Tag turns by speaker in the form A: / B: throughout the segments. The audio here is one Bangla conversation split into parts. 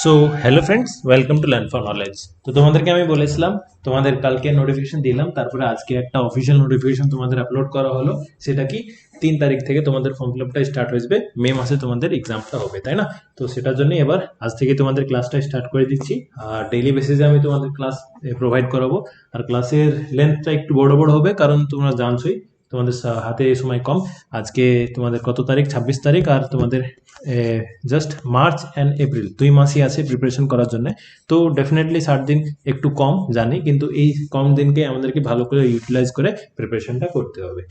A: So hello friends, welcome to learn for knowledge. তো তোমাদেরকে আমি বলেছিলাম তোমাদের কালকে নোটিফিকেশন দিলাম, তারপরে আজকে একটা অফিসিয়াল নোটিফিকেশন তোমাদের আপলোড করা হলো। সেটা কি 3 তারিখ থেকে তোমাদের ফর্ম ফিল আপটা স্টার্ট হয়ে যাবে, মে মাসে তোমাদের এক্সামটা হবে, তাই না? তো সেটার জন্য এবার আজ থেকে তোমাদের ক্লাসটা স্টার্ট করে দিচ্ছি। আর ডেইলি বেসিসে আমি তোমাদের ক্লাস প্রোভাইড করাবো। আর ক্লাসের লেন্থটা একটু বড় বড় হবে, কারণ তোমরা জানছোই তোমাদের হাতে সময় কম। আজকে তোমাদের কত তারিখ? 26 তারিখ। আর তোমাদের জাস্ট মার্চ অ্যান্ড এপ্রিল 2 মাসই আছে প্রিপারেশন করার জন্য। তো ডেফিনেটলি 60 দিন একটু কম জানি, কিন্তু এই কম দিনকে আমাদেরকে ভালো করে ইউটিলাইজ করে প্রিপারেশনটা করতে হবে।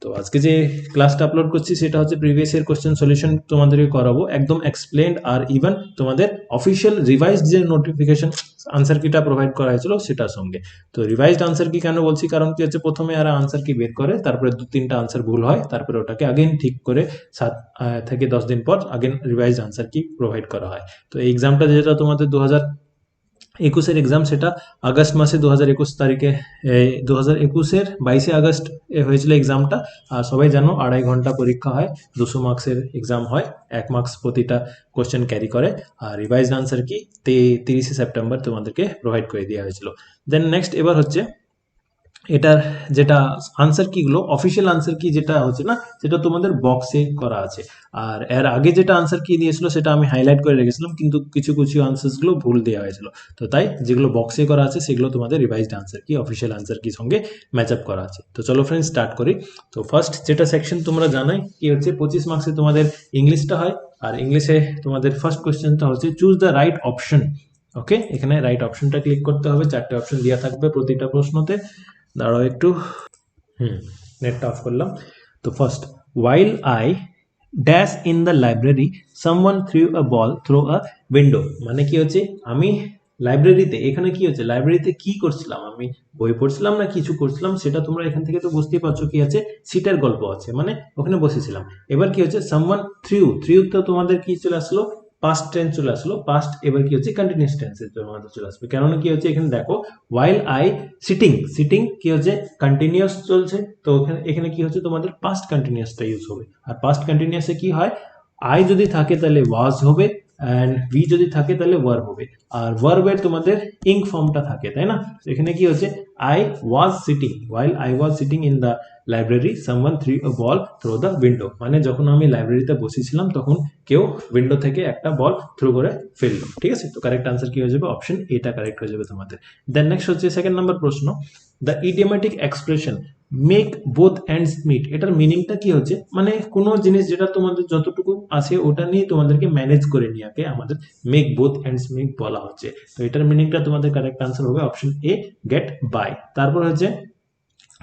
A: তো আজকে যে ক্লাসটা আপলোড করছি সেটা হচ্ছে প্রিভিয়াস ইয়ার কোশ্চেন সলিউশন তোমাদেরকে করাবো, একদম এক্সপ্লেন্ড। আর ইভেন তোমাদের অফিসিয়াল রিভাইজড যে নোটিফিকেশন আনসার কিটা প্রোভাইড করা হয়েছিল সেটার সঙ্গে। তো রিভাইজড আনসার কি কেন বলছি, কারণ কি হচ্ছে প্রথমে আর আনসার কি বের করে, তারপরে 2-3টা আনসার ভুল হয়, তারপরে ওটাকে আগেন ঠিক করে 7 থেকে 10 দিন পর আগেন রিভাইজ আনসার কি প্রোভাইড করা হয়। তো এই এক্সামটা যেটা তোমাদের 2021-এর এক্সাম, সেটা আগস্ট মাসে 2021 তারিখে 2021-এর 22 আগস্ট হয়েছিল এক্সামটা। আর সবাই জানো 2.5 ঘন্টা পরীক্ষা হয়, 200 মার্কসের এক্সাম হয়, 1 মার্কস প্রতিটা কোশ্চেন ক্যারি করে। আর রিভাইজ আনসার কি 30 সেপ্টেম্বর তোমাদেরকে প্রোভাইড করে দেওয়া হয়েছিল। দেন নেক্সট এবার হচ্ছে এটার যেটা আনসার কিগুলো, অফিসিয়াল আনসার কি যেটা হচ্ছে না, সেটা তোমাদের বক্সে করা আছে। আর এর আগে যেটা আনসার কি দিয়েছিল সেটা আমি হাইলাইট করে রেখেছিলাম, কিন্তু কিছু কিছু আনসারসগুলো ভুল দেওয়া হয়েছিল। তো তাই যেগুলো বক্সে করা আছে সেগুলো তোমাদের রিভাইজড আনসার কি, অফিসিয়াল আনসার কি সঙ্গে ম্যাচ আপ করা আছে। তো চলো ফ্রেন্ডস স্টার্ট করি। তো ফার্স্ট যেটা সেকশন তোমরা জানাই কি হচ্ছে 25 মার্কসে তোমাদের ইংলিশটা হয়। আর ইংলিশে তোমাদের ফার্স্ট কোয়েশ্চেনটা হচ্ছে চুজ দ্য রাইট অপশন। ওকে, এখানে রাইট অপশনটা ক্লিক করতে হবে, 4টে অপশন দেওয়া থাকবে প্রতিটা প্রশ্নতে। দাঁড়াও একটু, নেটটা অফ করলাম। তো first, while I dash in the library someone threw a ball through a window. মানে কি হচ্ছে আমি লাইব্রেরিতে, এখানে কি হচ্ছে লাইব্রেরিতে কি করছিলাম, আমি বই পড়ছিলাম না কিছু করছিলাম, সেটা তোমরা এখান থেকে তো বুঝতেই পারছো কি আছে, সিটের গল্প আছে, মানে ওখানে বসেছিলাম। এবার কি হচ্ছে সামওয়ান থ্রু, তো তোমাদের কি চলে আসলো, পাস্ট টেন্স চলে আসলো, পাস্ট। এবার কি হচ্ছে কন্টিনিউয়াস টেন্সে তোমাদের চলে আসবে, কেননা কি হচ্ছে এখানে দেখো ওয়াইল আই সিটিং কি হচ্ছে কন্টিনিউয়াস চলছে, তো এখানে কি হচ্ছে তোমাদের পাস্ট কন্টিনিউয়াসটা ইউজ হবে। আর পাস্ট কন্টিনিউয়াসে কি হয়, আই যদি থাকে তাহলে ওয়াজ হবে, অ্যান্ড ভি যদি থাকে তাহলে ভার্ব হবে। আর ভার্বের তোমাদের ইং ফর্মটা থাকে, তাই না? এখানে কি হচ্ছে I was sitting, while I was sitting in the library someone threw a ball through the window. মানে যখন আমি লাইব্রেরিতে বসেছিলাম তখন কেউ উইন্ডো থেকে একটা বল থ্রু করে ফেললো। ঠিক আছে, তো কারেক্ট আনসার কি হয়ে যাবে, অপশন এটা কারেক্ট হয়ে যাবে তোমাদের। দেন নেক্সট হচ্ছে সেকেন্ড নাম্বার প্রশ্ন, the idiomatic expression make both ends meet. এটার মিনিংটা কি হচ্ছে, মানে কোনো জিনিস যেটা তোমাদের যতটুকু আছে ওটা নিয়ে তোমাদেরকে ম্যানেজ করে নিয়ে আমাদের মেক বোথ এন্ডস মিট বলা হচ্ছে। তো এটার মিনিংটা তোমাদের কারেক্ট আনসার হবে অপশন এ, গেট বাই। তারপর হচ্ছে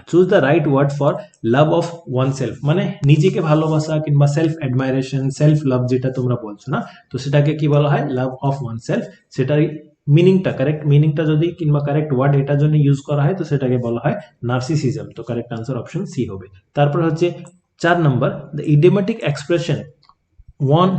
A: choose the right word for love of oneself. মানে নিজেকে ভালোবাসা কিংবা সেলফ অ্যাডমাইরেশন, সেলফ লাভ যেটা তোমরা বলছো না, তো সেটাকে কি বলা হয়, লাভ অফ ওয়ান সেলফ। সেটার মিনিংটা, কারেক্ট মিনিংটা যদি কিংবা কারেক্ট ওয়ার্ড এটার জন্য ইউজ করা হয় তো সেটাকে বলা হয় নার্সিসিজম। তো কারেক্ট আনসার অপশন সি হবে। তারপর হচ্ছে 4 নম্বর, the idiomatic expression one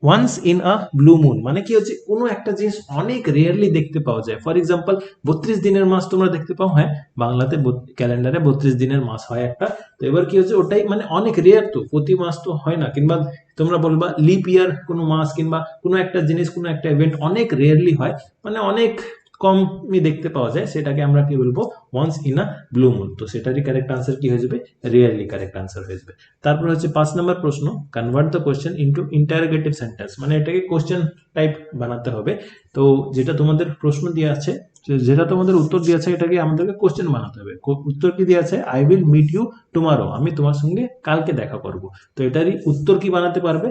A: once in a blue moon. মানে কি হচ্ছে কোনো একটা জিনিস অনেক রেয়ারলি দেখতে পাওয়া যায়। ফর এক্সাম্পল 32 দিনের মাস তোমরা দেখতে পাও, হ্যাঁ বাংলাতে ক্যালেন্ডারে 32 দিনের মাস হয় একটা। তো এবার কি হচ্ছে ওটাই মানে অনেক রেয়ার, তো প্রতি মাস তো হয় না। কিংবা তোমরা বলবা লিপ ইয়ার কোনো মাস কিংবা কোনো একটা জিনিস, কোনো একটা ইভেন্ট অনেক রেয়ারলি হয়, মানে অনেক কমই দেখতে পাওয়া যায়, সেটাকে আমরা কি বলবো, once in a blue moon. তো সেটারই কারেক্ট আনসার কি হয়ে যাবে, রিয়েলি কারেক্ট আনসার হয়ে যাবে। তারপর হচ্ছে 5 নম্বর প্রশ্ন, convert the question into interrogative sentence. মানে এটাকে কোশ্চেন টাইপ বানাতে হবে। তো যেটা তোমাদের প্রশ্ন দিয়ে আছে, যেটা তোমাদের উত্তর দিয়ে আছে, এটাকে আমাদেরকে কোশ্চেন বানাতে হবে। উত্তর কি দিয়ে আছে, I will meet you tomorrow, আমি তোমার সঙ্গে কালকে দেখা করব। তো এটারই উত্তর কি বানাতে পারবে,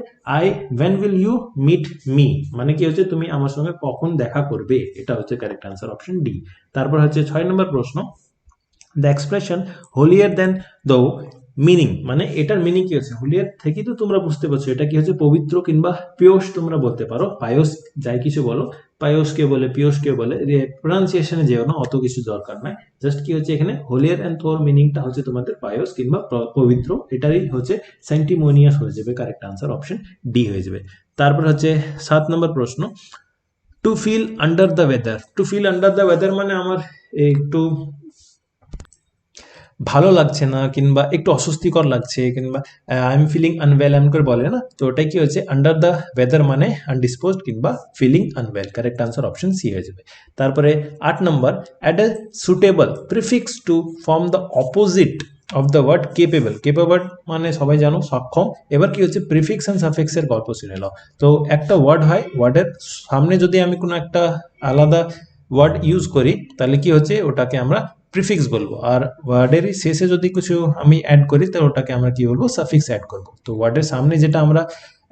A: when will you meet me। মানে কি হচ্ছে তুমি আমার সঙ্গে কখন দেখা করবে, এটা হচ্ছে কারেক্ট আনসার অপশন ডি। তারপর হচ্ছে 6 নম্বর প্রশ্ন, দ্য এক্সপ্রেশন হোলিয়ার দেন দো মিনিং। মানে এটার মিনিং কি হচ্ছে, হোলিয়ার থেকে তো তোমরা বুঝতে পারছো এটা কি হচ্ছে পবিত্র কিংবা পিয়স তোমরা বলতে পারো, পায়স যাই কিছু বলো, পায়স কে বলে পিয়স কে বলে, প্রনাউন্সিয়েশনে যেও না, অত কিছু দরকার নাই। জাস্ট কি হচ্ছে এখানে হোলিয়ার এন্ড থোর মিনিংটা হচ্ছে তোমাদের পায়স কিংবা পবিত্র, এটারই হচ্ছে স্যান্টিমোনিয়াস হয়ে যাবে, কারেক্ট আনসার অপশন ডি হয়ে যাবে। তারপর হচ্ছে 7 নম্বর প্রশ্ন, to feel under the weather. To feel under the weather মানে আমার একটু ভালো লাগছে না কিংবা একটু অস্বস্তিকর লাগছে কিংবা আই এম ফিলিং আনওয়েল এমন করে বলে না, তো ওটাই কি হচ্ছে আন্ডার দ্য ওয়েদার মানে আনডিসপোজড কিংবা feeling unwell. Correct answer option C হয়ে যাবে। তারপরে 8 নম্বর, add a suitable prefix to form the opposite of the word capable. Capable মানে সবাই জানো সক্ষম। এবার কি হচ্ছে প্রিফিক্স অ্যান্ড সাফিক্সের গল্প শুনে নাও। তো একটা ওয়ার্ড হয়, ওয়ার্ডের সামনে যদি আমি কোনো একটা আলাদা ওয়ার্ড ইউজ করি তাহলে কি হচ্ছে ওটাকে আমরা প্রিফিক্স বলবো, আর ওয়ার্ডের শেষে যদি কিছু আমি অ্যাড করি তাহলে ওটাকে আমরা কি বলবো সাফিক্স অ্যাড করব। তো ওয়ার্ডের সামনে যেটা আমরা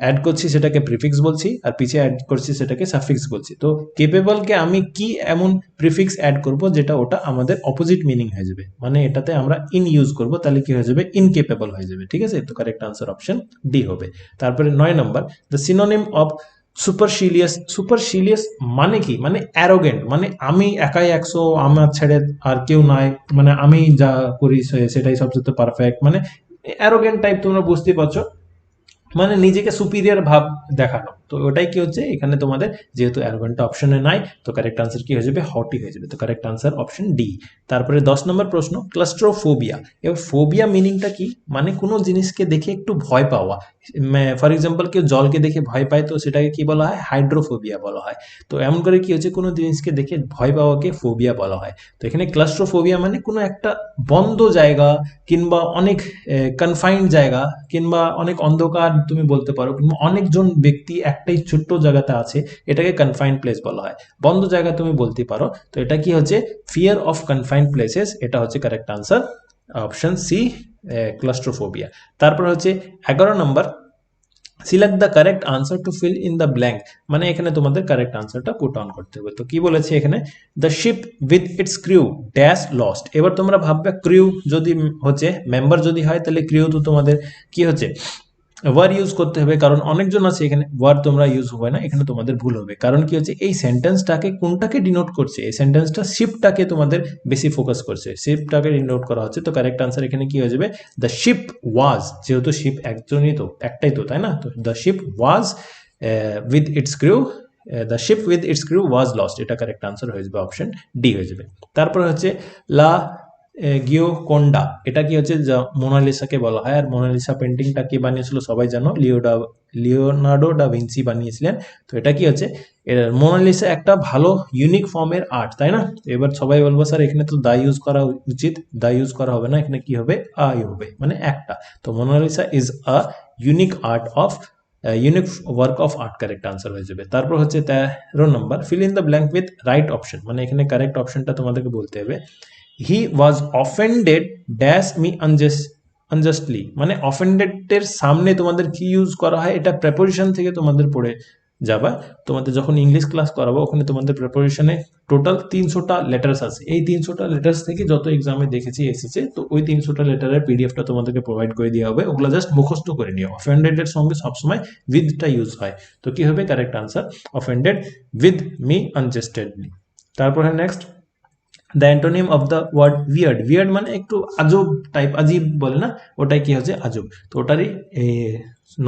A: অ্যাড করছি সেটাকে প্রিফিক্স বলছি, আর পিছে অ্যাড করছি সেটাকে সাফিক্স বলছি। তো কেপেবলকে আমি কি এমন প্রিফিক্স অ্যাড করব যেটা ওটা আমাদের অপোজিট মিনিং হয়ে যাবে, মানে এটাতে আমরা ইন ইউজ করব, তাহলে কি হয়ে যাবে ইনকেপেবল হয়ে যাবে। ঠিক আছে, তো কারেক্ট আনসার অপশন ডি হবে। তারপরে 9 নম্বর, দ্য সিনোনিম অফ সুপারশিলিয়াস। সুপারশিলিয়াস মানে কি, মানে অ্যারোগেন্ট, মানে আমি একাই 100, আমার ছেড়ে আর কেউ নাই, মানে আমি যা করি সেটাই সবচেয়ে পারফেক্ট, মানে অ্যারোগেন্ট টাইপ, তোমরা বুঝতেই পারছো, মানে নিজেকে সুপিরিয়র ভাব দেখানো। তো ওটাই কি হচ্ছে এখানে তোমাদের, যেহেতু অ্যারোগেন্টটা অপশনে নাই, তো কারেক্ট আনসার কি হয়ে যাবে হটি হয়ে যাবে। তো কারেক্ট আনসার অপশন ডি। তারপরে 10 নম্বর প্রশ্ন, ক্লাস্ট্রোফোবিয়া। এবার ফোবিয়া মিনিংটা কি, মানে কোনো জিনিসকে দেখে একটু ভয় পাওয়া। ফর এক্সাম্পল কেউ জলকে দেখে ভয় পায় তো সেটাকে কি বলা হয়, হাইড্রোফোবিয়া বলা হয়। তো এমন করে কি হচ্ছে কোনো জিনিসকে দেখে ভয় পাওয়াকে ফোবিয়া বলা হয়। তো এখানে ক্লাস্ট্রোফোবিয়া মানে কোনো একটা বন্ধ জায়গা কিংবা অনেক কনফাইন্ড জায়গা কিংবা অনেক অন্ধকার তুমি বলতে পারো, কিংবা অনেকজন ব্যক্তি একটাই ছোট্ট জায়গাতে আছে, এটাকে কনফাইন্ড প্লেস বলা হয়। বন্ধ জায়গা তুমি বলতে পারো। তো এটা কি হচ্ছে ফিয়ার অফ কনফাইন্ড প্লেসেস, এটা হচ্ছে correct answer option C, claustrophobia. তারপর হচ্ছে 11 নম্বর, select the correct answer to fill in the blank. মানে এখানে তোমাদের কারেক্ট আনসারটা পুট অন করতে হবে। তো কি বলেছে এখানে, the ship with its crew dash lost. এবার তোমরা ভাববে ক্রিউ যদি হচ্ছে মেম্বার যদি হয় তাহলে ক্রিউ তো তোমাদের কি হচ্ছে ওয়ার ইউজ করতে হবে, কারণ অনেকজন আছে এখানে, ওয়ার তোমরা ইউজ হবে না, এখানে তোমাদের ভুল হবে। কারণ কি হচ্ছে এই সেন্টেন্সটাকে কোনটাকে ডিনোট করছে, এই সেন্টেন্সটা শিপটাকে তোমাদের বেশি ফোকাস করছে, শিপটাকে ডিনোট করা হচ্ছে। তো কারেক্ট আনসার এখানে কি হয়ে যাবে, দ্য শিপ ওয়াজ, যেহেতু শিপ একজনই তো, একটাই তো, তাই না? তো the ship was with its crew, the ship with its crew was lost, এটা কারেক্ট আনসার হয়ে যাবে অপশন ডি হয়ে যাবে। তারপর হচ্ছে লা গিয়োকোন্ডা, এটা কি হচ্ছে মোনালিসাকে বলা হয়। আর মোনালিসা পেন্টিংটা কে বানিয়েছিল সবাই জানো, লিওনার্ডো দা ভিঞ্চি বানিয়েছিলেন। তো এটা কি হচ্ছে, মোনালিসা একটা ভালো ইউনিক ফর্মের আর্ট, তাই না? এবার সবাই বলবো স্যার এখানে তো দা ইউজ করা উচিত, দা ইউজ করা হবে না, এখানে কি হবে আই হবে, মানে একটা। তো Mona Lisa is a unique art of unique work of art, correct answer হয়ে যাবে। তারপর হচ্ছে 13 নম্বর, fill in the blank with right option. মানে এখানে কারেক্ট অপশনটা তোমাদেরকে বলতে হবে, he was offended dash me unjustly. মানে অফেন্ডেড এর সামনে তোমাদের কি ইউজ করা হয়, এটা প্রেপোজিশন থেকে তোমাদের পড়ে যাবা। তোমাদের যখন ইংলিশ ক্লাস করাবো ওখানে তোমাদের প্রেপোজিশনে টোটাল 300টা লেটার্স আছে। এই 300টা লেটার্স থেকে যত এক্সামে দেখেছি এসেছে, তো ওই 300টা লেটারের পিডিএফটা তোমাদেরকে প্রোভাইড করে দেওয়া হবে, ওগুলো জাস্ট মুখস্থ করে নিও। অফেন্ডেড এর সঙ্গে সবসময় উইথটা ইউজ হয়। তো কি হবে correct answer, offended with me unjustedly. তারপরে next, the antonym of the word weird. Weird মানে একটু আজব টাইপ, আজীব বলে না, ওটাই কি হচ্ছে আজব। তো ওটারই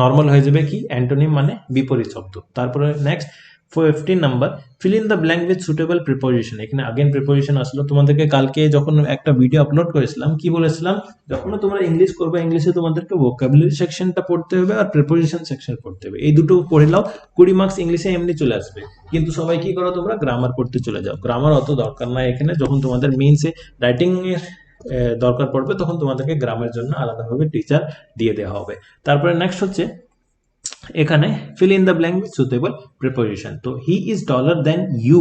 A: নর্মাল হয়ে যাবে কি অ্যান্টোনিম মানে বিপরীত শব্দ। তারপরে next 15 number, feel in the blank with suitable preposition. এখানে আগেন প্রিপোজিশন আসলো। তোমাদেরকে কালকে যখন একটা ভিডিও আপলোড করেছিলাম কি বলেছিলাম, যখন তোমরা ইংলিশ করবে ইংলিশে তোমাদেরকে ভোকাবুলারি সেকশনটা পড়তে হবে আর প্রিপোজিশন সেকশন পড়তে হবে। এই দুটো পড়ে নাও, 20 মার্কস ইংলিশে এমনি চলে আসবে। কিন্তু সবাই কি করো, তোমরা গ্রামার পড়তে চলে যাও। গ্রামার অত দরকার নাই এখানে, যখন তোমাদের মেইনসে রাইটিং এর দরকার পড়বে তখন তোমাদেরকে গ্রামের জন্য আলাদাভাবে টিচার দিয়ে দেওয়া হবে। তারপরে নেক্সট হচ্ছে এখানে fill in the blank with suitable preposition. তো he is taller than you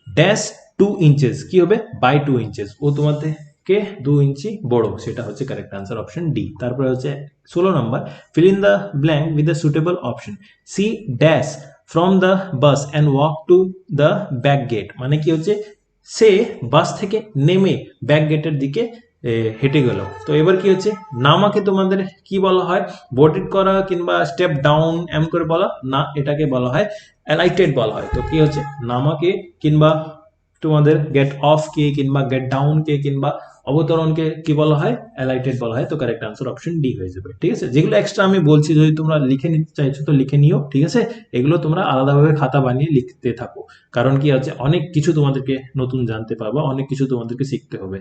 A: dash 2 inches, কি হবে বাই 2 ইঞ্চেস, ও তোমাদের কে 2 ইঞ্চি বড়, সেটা হচ্ছে কারেক্ট আনসার অপশন ডি। তারপরে হচ্ছে 16 নম্বর, fill in the blank with the suitable option. She dash from the bus and walk to the back gate. মানে কি হচ্ছে সে বাস থেকে নেমে ব্যাক গেটের দিকে হেঁটে গেল। তো এবার কি হচ্ছে, নামাকে তোমাদের কি বলা হয়, বোর্ডেড করা কিংবা স্টেপ ডাউন এমন করে বলা না, এটাকে বলা হয় অ্যালাইটেড বলা হয়। তো কি হচ্ছে নামাকে কিংবা তোমাদের গেট অফ কে কিংবা গেট ডাউন কে কিংবা অবতরণকে কি বলা হয়, অ্যালাইটেড বলা হয়। তো কারেক্ট আনসার অপশন ডি হয়ে যাবে। ঠিক আছে, যেগুলো এক্সট্রা আমি বলছি যদি তোমরা লিখে নিতে চাইছো তো লিখে নিও। ঠিক আছে, এগুলো তোমরা আলাদাভাবে খাতা বানিয়ে লিখতে থাকো, কারণ কি হচ্ছে অনেক কিছু তোমাদেরকে নতুন জানতে পারবা, অনেক কিছু তোমাদেরকে শিখতে হবে।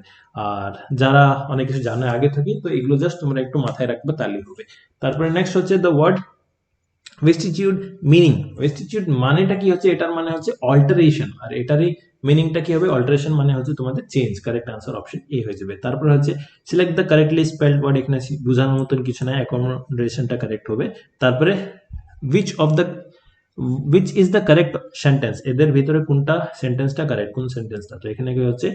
A: আর যারা অনেক কিছু জানে আগে থেকে, তো এগুলো জাস্ট তোমরা একটু মাথায় রাখবে, তাহলেই হবে। তারপরে নেক্সট হচ্ছে দ্য ওয়ার্ড ভেস্টিটিউড মিনিং। ভেস্টিটিউড মানেটা কি হচ্ছে, এটার মানে হচ্ছে অল্টারেশন, আর এটারই মিনিংটা কি হবে, অল্টারেশন মানে হচ্ছে তোমাদের change. Correct answer option A হয়ে যাবে। তারপর হচ্ছে select the correctly spelled word, এখানে বোঝানোর মতন কিছু নাই, অ্যাকোমোডেশনটা কারেক্ট হবে। তারপরে which is the correct sentence, এদের ভিতরে কোনটা সেন্টেন্সটা কারেক্ট, কোন সেন্টেন্সটা। তো এখানে কি হচ্ছে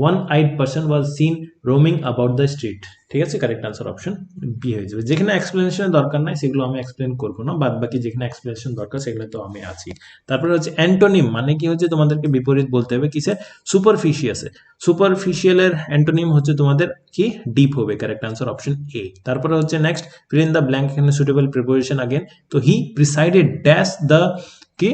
A: one eyed person was seen roaming about the street. ঠিক আছে, কারেক্ট আনসার অপশন বি হয়ে যাবে। যেখানে এক্সপ্লেনেশন দরকার নাই সেগুলো আমি এক্সপ্লেন করবো না, বাদ বাকি যেখানে এক্সপ্লেনেশন দরকার সেগুলো তো আমি আছি। তারপরে হচ্ছে অ্যান্টোনিম, মানে কি হচ্ছে তোমাদেরকে বিপরীত বলতে হবে কিসে, সুপারফিশিয়াসে। সুপারফিশিয়ালের অ্যান্টোনিম হচ্ছে তোমাদের কি, ডিপ হবে। কারেক্ট আনসার অপশন এ। তারপরে হচ্ছে next feel in the blank, এখানে সুটেবল প্রিপোজিশন আগেন। তো হি প্রিসাইডেড ড্যাশ দ্য কি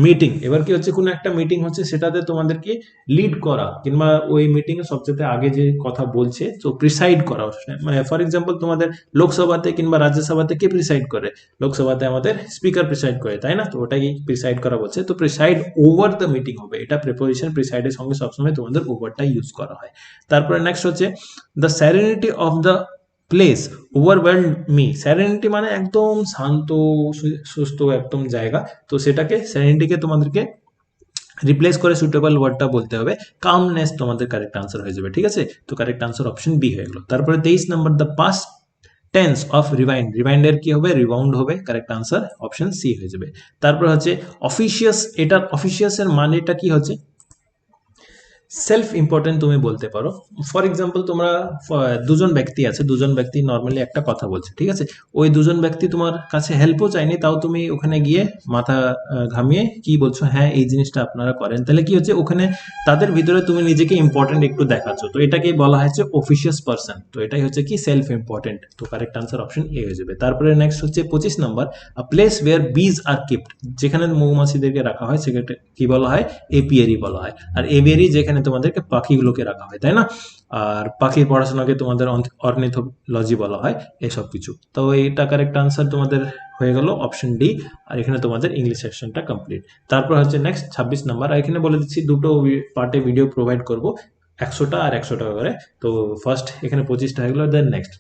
A: মিটিং, এবার কি হচ্ছে কোনো একটা মিটিং হচ্ছে সেটাতে তোমাদেরকে লিড করা, কিংবা ওই মিটিং এ সবচেয়ে আগে যে কথা বলছে তো প্রিসাইড করা। মানে ফর এক্সাম্পল তোমাদের লোকসভাতে কিংবা রাজ্যসভাতে কে প্রিসাইড করে, লোকসভাতে আমাদের স্পিকার প্রিসাইড করে, তাই না? তো ওটাই প্রিসাইড করা বলছে। তো প্রিসাইড ওভার দ্য মিটিং হবে, এটা প্রিপোজিশন প্রিসাইডের সঙ্গে সবসময় তোমাদের ওভারটা ইউজ করা হয়। তারপরে নেক্সট হচ্ছে the serenity of the place overwhelmed me. Serenity মানে একদম শান্ত সুস্থ একদম জায়গা, তো সেটাকে সেরেনিটিকে তোমাদেরকে রিপ্লেস করে সুটেবল ওয়ার্ডটা বলতে হবে কামনেস, তোমাদের কারেক্ট আনসার হয়ে যাবে। ঠিক আছে, তো কারেক্ট আনসার অপশন বি হয়ে গেল। তারপরে 23 নম্বর the past tense of rewind, রিভাইন্ডের কি হবে, রিবাউন্ড হবে। কারেক্ট আনসার অপশন সি হয়ে যাবে। তারপর হচ্ছে অফিসিয়াস, এটার অফিসিয়াস এর মানেটা কি হচ্ছে, সেলফ ইম্পর্টেন্ট তুমি বলতে পারো। ফর এক্সাম্পল তোমরা দুজন ব্যক্তি আছে, দুজন ব্যক্তি নর্মালি একটা কথা বলছে, ঠিক আছে, ওই দুজন ব্যক্তি তোমার কাছে হেল্পও চাইনি, তাও তুমি ওখানে গিয়ে মাথা ঘামিয়ে কি বলছো, হ্যাঁ এই জিনিসটা আপনারা করেন, তাহলে কি হচ্ছে ওখানে তাদের ভিতরে তুমি নিজেকে ইম্পর্টেন্ট একটু দেখাচ্ছ, তো এটাকেই বলা হয়েছে অফিসিয়াস পার্সন। তো এটাই হচ্ছে কি সেলফ ইম্পর্টেন্ট। তো কারেক্ট আনসার অপশন এ হয়ে যাবে। তারপরে নেক্সট হচ্ছে 25 নম্বর আ প্লেস ওয়্যার বিজ আর কিপ্ট, যেখানে মৌমাছিদেরকে রাখা হয় সেটাকে কি বলা হয়, এপিয়ারি বলা হয়। আর এভিয়ারি যেখানে তোমাদেরকে পাখিগুলোকে রাখা হয়, তাই না? আর পাখির পড়াশোনাকে তোমাদের অর্নিথোলজি বলা হয়, এসব কিছু। তো এইটা কারেক্ট আনসার তোমাদের হয়ে গেল অপশন ডি। আর এখানে তোমাদের ইংলিশ সেকশনটা কমপ্লিট। তারপর হচ্ছে নেক্সট 26 নাম্বার, আর এখানে বলে দিচ্ছি দুটো পার্টে ভিডিও প্রোভাইড করব, 100টা আর 100 টাকা করে। তো ফার্স্ট এখানে 25টা হয়ে গেল। Then next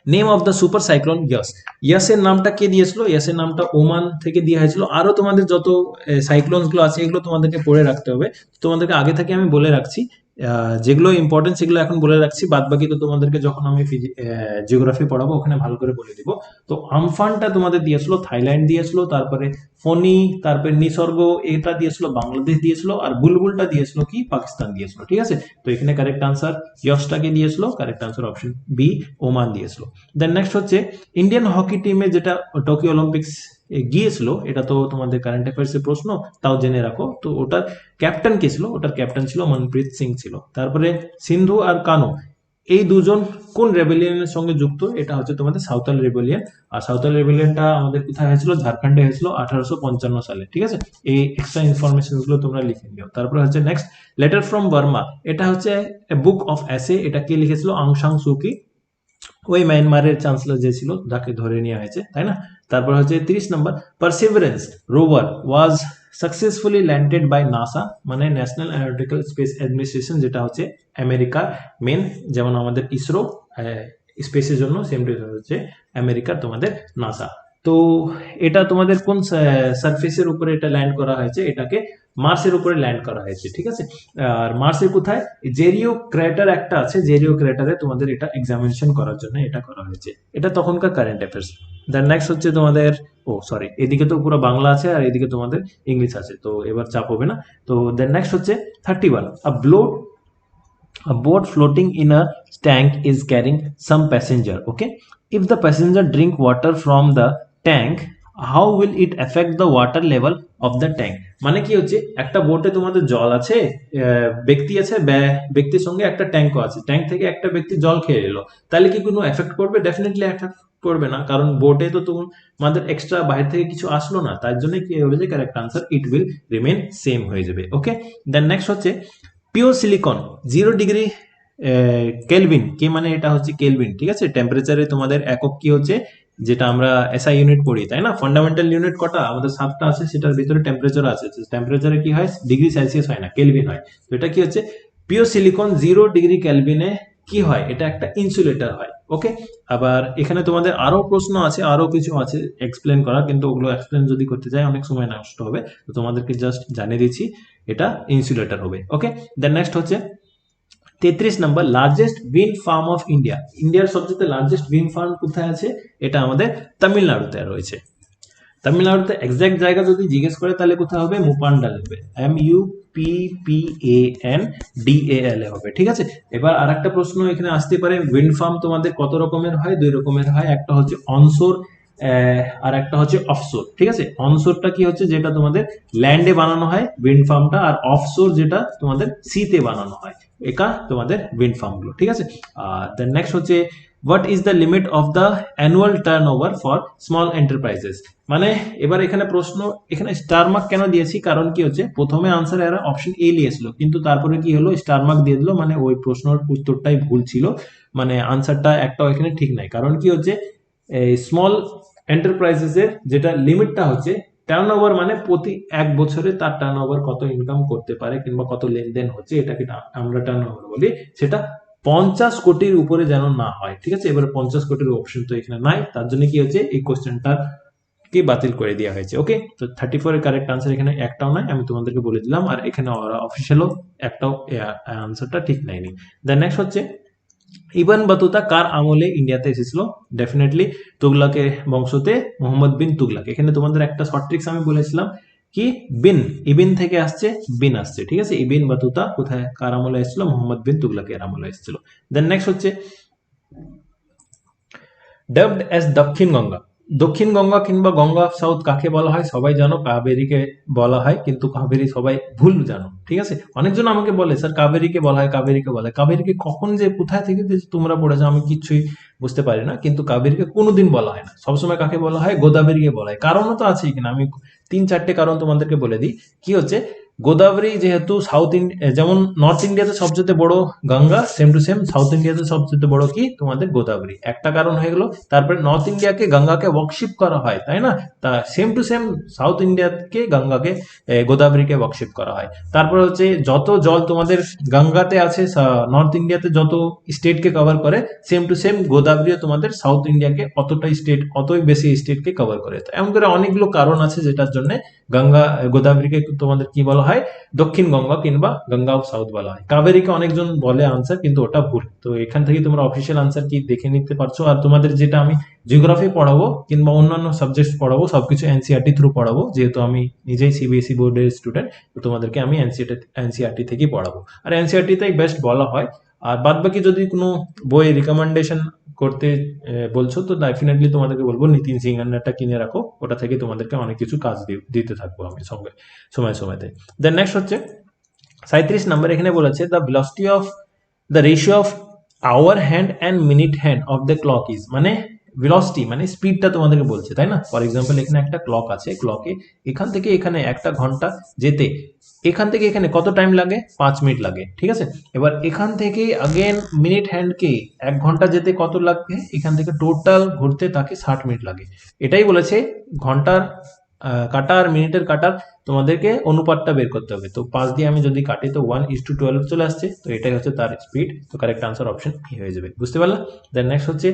A: name of the super cyclone Yaas. ইয়াসের নামটা কে দিয়েছিল, ইয়াসের নামটা ওমান থেকে দেওয়া হয়েছিল। আরো তোমাদের যত সাইক্লোনস গুলো আছে এগুলো তোমাদেরকে পড়ে রাখতে হবে, তোমাদেরকে আগে থেকে আমি বলে রাখছি। যেগুলো ইম্পর্টেন্ট সেগুলো এখন বলে রাখছি, বাদ বাকি তো তোমাদেরকে যখন আমি জিওগ্রাফি পড়াবো ওখানে ভালো করে বলে দিব। তো আমফানটা তোমাদের দিয়েছিল থাইল্যান্ড দিয়েছিল, তারপরে ফনি, তারপরে নিসর্গ এটা দিয়েছিল বাংলাদেশ দিয়েছিল, আর বুলবুলটা দিয়েছিল কি পাকিস্তান দিয়েছিল। ঠিক আছে, তো এখানে কারেক্ট আনসার ইয়সটাকে দিয়েছিল, correct answer option B Oman দিয়েছিল। দেন নেক্সট হচ্ছে ইন্ডিয়ান হকি টিমে যেটা টোকিও অলিম্পিক্স গিয়েছিল, এটা তো তোমাদের কারেন্ট অ্যাফেয়ার্স এর প্রশ্ন, তাও জেনে রাখো। তো ওটার ক্যাপ্টেন কে ছিল, ওটার ক্যাপ্টেন ছিল মনপ্রীত সিং ছিল। তারপরে সিন্ধু আর কানো এই দুজন কোন রেবেলিয়নের সঙ্গে যুক্ত, এটা হচ্ছে তোমাদের সাঁওতাল রেবেলিয়ন। আর সাঁওতাল রেবেলিয়নটা আমাদের কোথায় হয়েছিল, ঝাড়খণ্ডে হয়েছিল 1855 সালে। ঠিক আছে, এই এক্সট্রা ইনফরমেশন গুলো তোমরা লিখে নিও। তারপরে হচ্ছে নেক্সট লেটার ফ্রম বার্মা, এটা হচ্ছে বুক অফ অ্যাসে, এটা কে লিখেছিল, আং সাং সুকি, ওই মায়ানমারের চ্যান্সেলর যে ছিল তাকে ধরে নেওয়া হয়েছে, তাই না? তারপর হচ্ছে 30 নম্বর Perseverance rover was successfully landed by NASA, মানে ন্যাশনাল অ্যারোনটিক্যাল স্পেস অ্যাডমিনিস্ট্রেশন, যেটা হচ্ছে আমেরিকার মেন, যেমন আমাদের ইসরো স্পেসের জন্য, সেমটি হচ্ছে আমেরিকার তোমাদের নাসা। তো এটা তোমাদের কোন সারফেসের উপরে এটা ল্যান্ড করা হয়েছে, এটাকে মার্সের উপরে ল্যান্ড করা হয়েছে। ঠিক আছে, আর মার্সের কোথায়, জেরিও ক্র্যাটার একটা আছে, জেরিও ক্র্যাটারে তোমাদের এটা এক্সামিনেশন করার জন্য এটা করা হয়েছে। এটা তখনকার কারেন্ট অ্যাফেয়ার্স। দেন নেক্সট হচ্ছে তোমাদের, ও সরি, এদিকে তো পুরো বাংলা আছে আর এদিকে তোমাদের ইংলিশ আছে, তো এবার চাপ হবে না। তো দেন নেক্সট হচ্ছে 31 a boat floating in a tank is carrying some passenger. Okay, if the passenger drink water from the tank, how will it affect the water level of the tank? মানে কি হচ্ছে, একটা বোটে তোমাদের জল আছে, ব্যক্তি আছে, ব্যক্তির সঙ্গে একটা ট্যাঙ্কও আছে, ট্যাঙ্ক থেকে একটা ব্যক্তি জল খেয়ে এলো, তাহলে কি কোনো এফেক্ট করবে? ডেফিনেটলি এফেক্ট করবে না, কারণ বোটে তো তোমাদের এক্সট্রা বাইরে থেকে কিছু আসলো না, তার জন্য কি হবে যে correct answer it will remain same হয়ে যাবে। ওকে, দেন নেক্সট হচ্ছে পিওর সিলিকন 0 ডিগ্রি কেলভিন, কে মানে এটা হচ্ছে কেলভিন, ঠিক আছে। টেম্পারেচারে তোমাদের একক কি হচ্ছে, যেটা আমরা এসআই ইউনিট পড়ি তাই না, ফান্ডামেন্টাল ইউনিট কটা আমাদের 7টা আছে, সেটার ভিতরে টেম্পারেচার আছে। টেম্পারেচারে কি হয়, ডিগ্রি সেলসিয়াস হয় না, কেলভিন হয়। তো এটা কি হচ্ছে, পিওর সিলিকন 0 ডিগ্রি কেলভিনে কি হয়, এটা একটা ইনসুলেটর হয়। ওকে, আবার এখানে তোমাদের আরো প্রশ্ন আছে, আরো কিছু আছে এক্সপ্লেন করা, কিন্তু ওগুলো এক্সপ্লেন যদি করতে যাই অনেক সময় নষ্ট হবে, তো তোমাদেরকে জাস্ট জানিয়ে দিচ্ছি এটা ইনসুলেটর হবে। ওকে, দেন নেক্সট হচ্ছে 33 নম্বর, largest wind farm of India. ইন্ডিয়ার সবচেয়ে লার্জেস্ট উইন্ড ফার্ম কোথায় আছে, এটা আমাদের তামিলনাড়ুতে রয়েছে। তামিলনাড়ুতে এক্সাক্ট জায়গা যদি জিজ্ঞেস করে তাহলে কোথায় হবে, মুপান্ডাল হবে, MUPPANDAL হবে, ঠিক আছে। এবার আরেকটা প্রশ্ন এখানে আসতে পারে, উইন্ড ফার্ম তোমাদের কত রকমের হয়, 2 রকমের হয়, একটা হচ্ছে অনশোর আর একটা হচ্ছে অফশোর, ঠিক আছে। অনশোরটা কি হচ্ছে, যেটা তোমাদের ল্যান্ডে বানানো হয় উইন্ড ফার্মটা, আর অফশোর যেটা তোমাদের সিতে বানানো হয়, এটা তোমাদের উইন্ড ফার্ম গুলো, ঠিক আছে। আর দেন নেক্সট হচ্ছে, what is the limit of the annual turn over for small enterprises. মানে এবার এখানে প্রশ্ন, এখানে স্টার মার্ক কেন দিয়েছি, কারণ কি হচ্ছে, প্রথমে আনসার এরা অপশন এ নিয়েছিল, কিন্তু তারপরে কি হলো, স্টার মার্ক দিয়ে দিল, মানে ওই প্রশ্নের উত্তরটাই ভুল ছিল, মানে আনসারটা একটাও এখানে ঠিক নাই। কারণ কি হচ্ছে, এই স্মল এন্টারপ্রাইজেস এর যেটা লিমিটটা হচ্ছে টার্নওভার, মানে প্রতি 1 বছরে তার টার্নওভার কত ইনকাম করতে পারে কিংবা কত লেনদেন হচ্ছে, এটাকে আমরা টার্নওভার বলি, সেটা 50 কোটির উপরে যেন না হয়, ঠিক আছে। এবার 50 কোটির অপশন তো এখানে নাই, তার জন্য কি হচ্ছে, এই কোশ্চেনটা কি বাতিল করে দেওয়া হয়েছে। ওকে, তো 34 এর কারেক্ট আনসার এখানে একটাও নাই, আমি তোমাদেরকে বলে দিলাম, আর এখানে অফিসিয়ালও একটাও আনসারটা ঠিক নাইনি। দেন নেক্সট হচ্ছে, ইবন বাতুতা কার আমলে ইন্ডিয়াতে এসেছিল, ডেফিনেটলি তুগলাকের বংশতে, মোহাম্মদ বিন তুগলাক। এখানে তোমাদের একটা শর্ট ট্রিক্স আমি বলেছিলাম, কি বিন, ইবিন থেকে আসছে, বিন আসছে, ঠিক আছে। ইবিন বাতুতা কোথায় কার আমলে এসেছিল, মোহাম্মদ বিন তুগলাকের আমলে এসেছিল। দেন নেক্সট হচ্ছে, ডাবড অ্যাজ দক্ষিণ গঙ্গা। দক্ষিণ গঙ্গা কিংবা গঙ্গা অফ সাউথ কাকে বলা হয়, সবাই জানো কাবেরীকে বলা হয়, কিন্তু কাবেরী সবাই ভুল জানো, ঠিক আছে। অনেকজন আমাকে বলে স্যার কাবেরীকে বলা হয়, কাবেরীকে বলা হয়, কাবেরীকে কখন যে কোথায় থেকে যে তোমরা পড়েছো আমি কিছুই বুঝতে পারি না, কিন্তু কাবেরীকে কোনোদিন বলা হয় না, সবসময় কাকে বলা হয়, গোদাবরীকে বলা হয়। কারণও তো আছে কিনা, আমি 3-4টে কারণ তোমাদেরকে বলে দিই। কি হচ্ছে, গোদাবরী যেহেতু সাউথ ইন্ডিয়া, যেমন নর্থ ইন্ডিয়াতে সবচেয়ে বড় Ganga, same to same south ইন্ডিয়াতে সবচেয়ে বড় কি তোমাদের গোদাবরী, একটা কারণ হয়ে গেল। তারপরে নর্থ ইন্ডিয়াকে গঙ্গাকে ওয়ার্কশিপ করা হয় তাই না, তা সেম টু সেম সাউথ ইন্ডিয়াকে গঙ্গাকে গোদাবরীকে ওয়ার্কশিপ করা হয়। তারপরে হচ্ছে, যত জল তোমাদের গঙ্গাতে আছে নর্থ ইন্ডিয়াতে যত স্টেটকে কভার করে, সেম টু সেম গোদাবরীও তোমাদের সাউথ ইন্ডিয়াকে অতটাই স্টেট, অতই বেশি স্টেটকে কভার করে। তো এমন করে অনেকগুলো কারণ আছে যেটার জন্য গঙ্গা গোদাবরীকে তোমাদের কি বলা হয়, দক্ষিণ গঙ্গা কিংবা গঙ্গা অফ সাউথ বলা হয়। কাবেরীকে অনেকজন বলে আনসার, কিন্তু ওটা ভুল। তো এখান থেকে তোমরা অফিসিয়াল আনসার কি দেখে নিতে পারছো। আর তোমাদের যেটা আমি জিওগ্রাফি পড়াবো কিংবা অন্যান্য সাবজেক্ট পড়াবো, সবকিছু এনসিআরটি থ্রু পড়াবো, যেহেতু আমি নিজেই সিবিএসই বোর্ডের স্টুডেন্ট, তো তোমাদেরকে আমি এনসিআরটি থেকেই পড়াবো, আর এনসিআরটি তাই বেস্ট বলা হয়। আর বাদ বাকি যদি কোনো বই রিকমেন্ডেশন করতে বলছো, তো ডেফিনেটলি তোমাদেরকে বলবো নিতিন সিংহান্নাটা কিনে রাখো, ওটা থেকে তোমাদেরকে অনেক কিছু কাজ দিতে থাকবো আমি সঙ্গে সময় সময়তে। দেন নেক্সট হচ্ছে 37 নাম্বার, এখানে বলেছে the velocity of the ratio of our hand and minute hand of the clock is, মানে ভেলোসিটি মানে স্পিডটা তোমাদেরকে বলছে তাই না। ফর এক্সাম্পল এখানে একটা ক্লক আছে, ক্লকে এখান থেকে এখানে 1 ঘন্টা যেতে, এখান থেকে এখানে কত টাইম লাগে, 5 মিনিট লাগে, ঠিক আছে। এবার এখান থেকে আগেন মিনিট হ্যান্ডকে 1 ঘন্টা যেতে কত লাগবে, এখান থেকে টোটাল ঘুরতে তাকে 60 মিনিট লাগে। এটাই বলেছে ঘন্টার কাটা আর মিনিটের কাটার তোমাদেরকে অনুপাতটা বের করতে হবে। তো 5 দিয়ে আমি যদি কাটি তো 1:12 চলে আসছে, তো এটাই হচ্ছে তার স্পিড। তো কারেক্ট আনসার অপশন ই হয়ে যাবে, বুঝতে পারলাম। দেন নেক্সট হচ্ছে,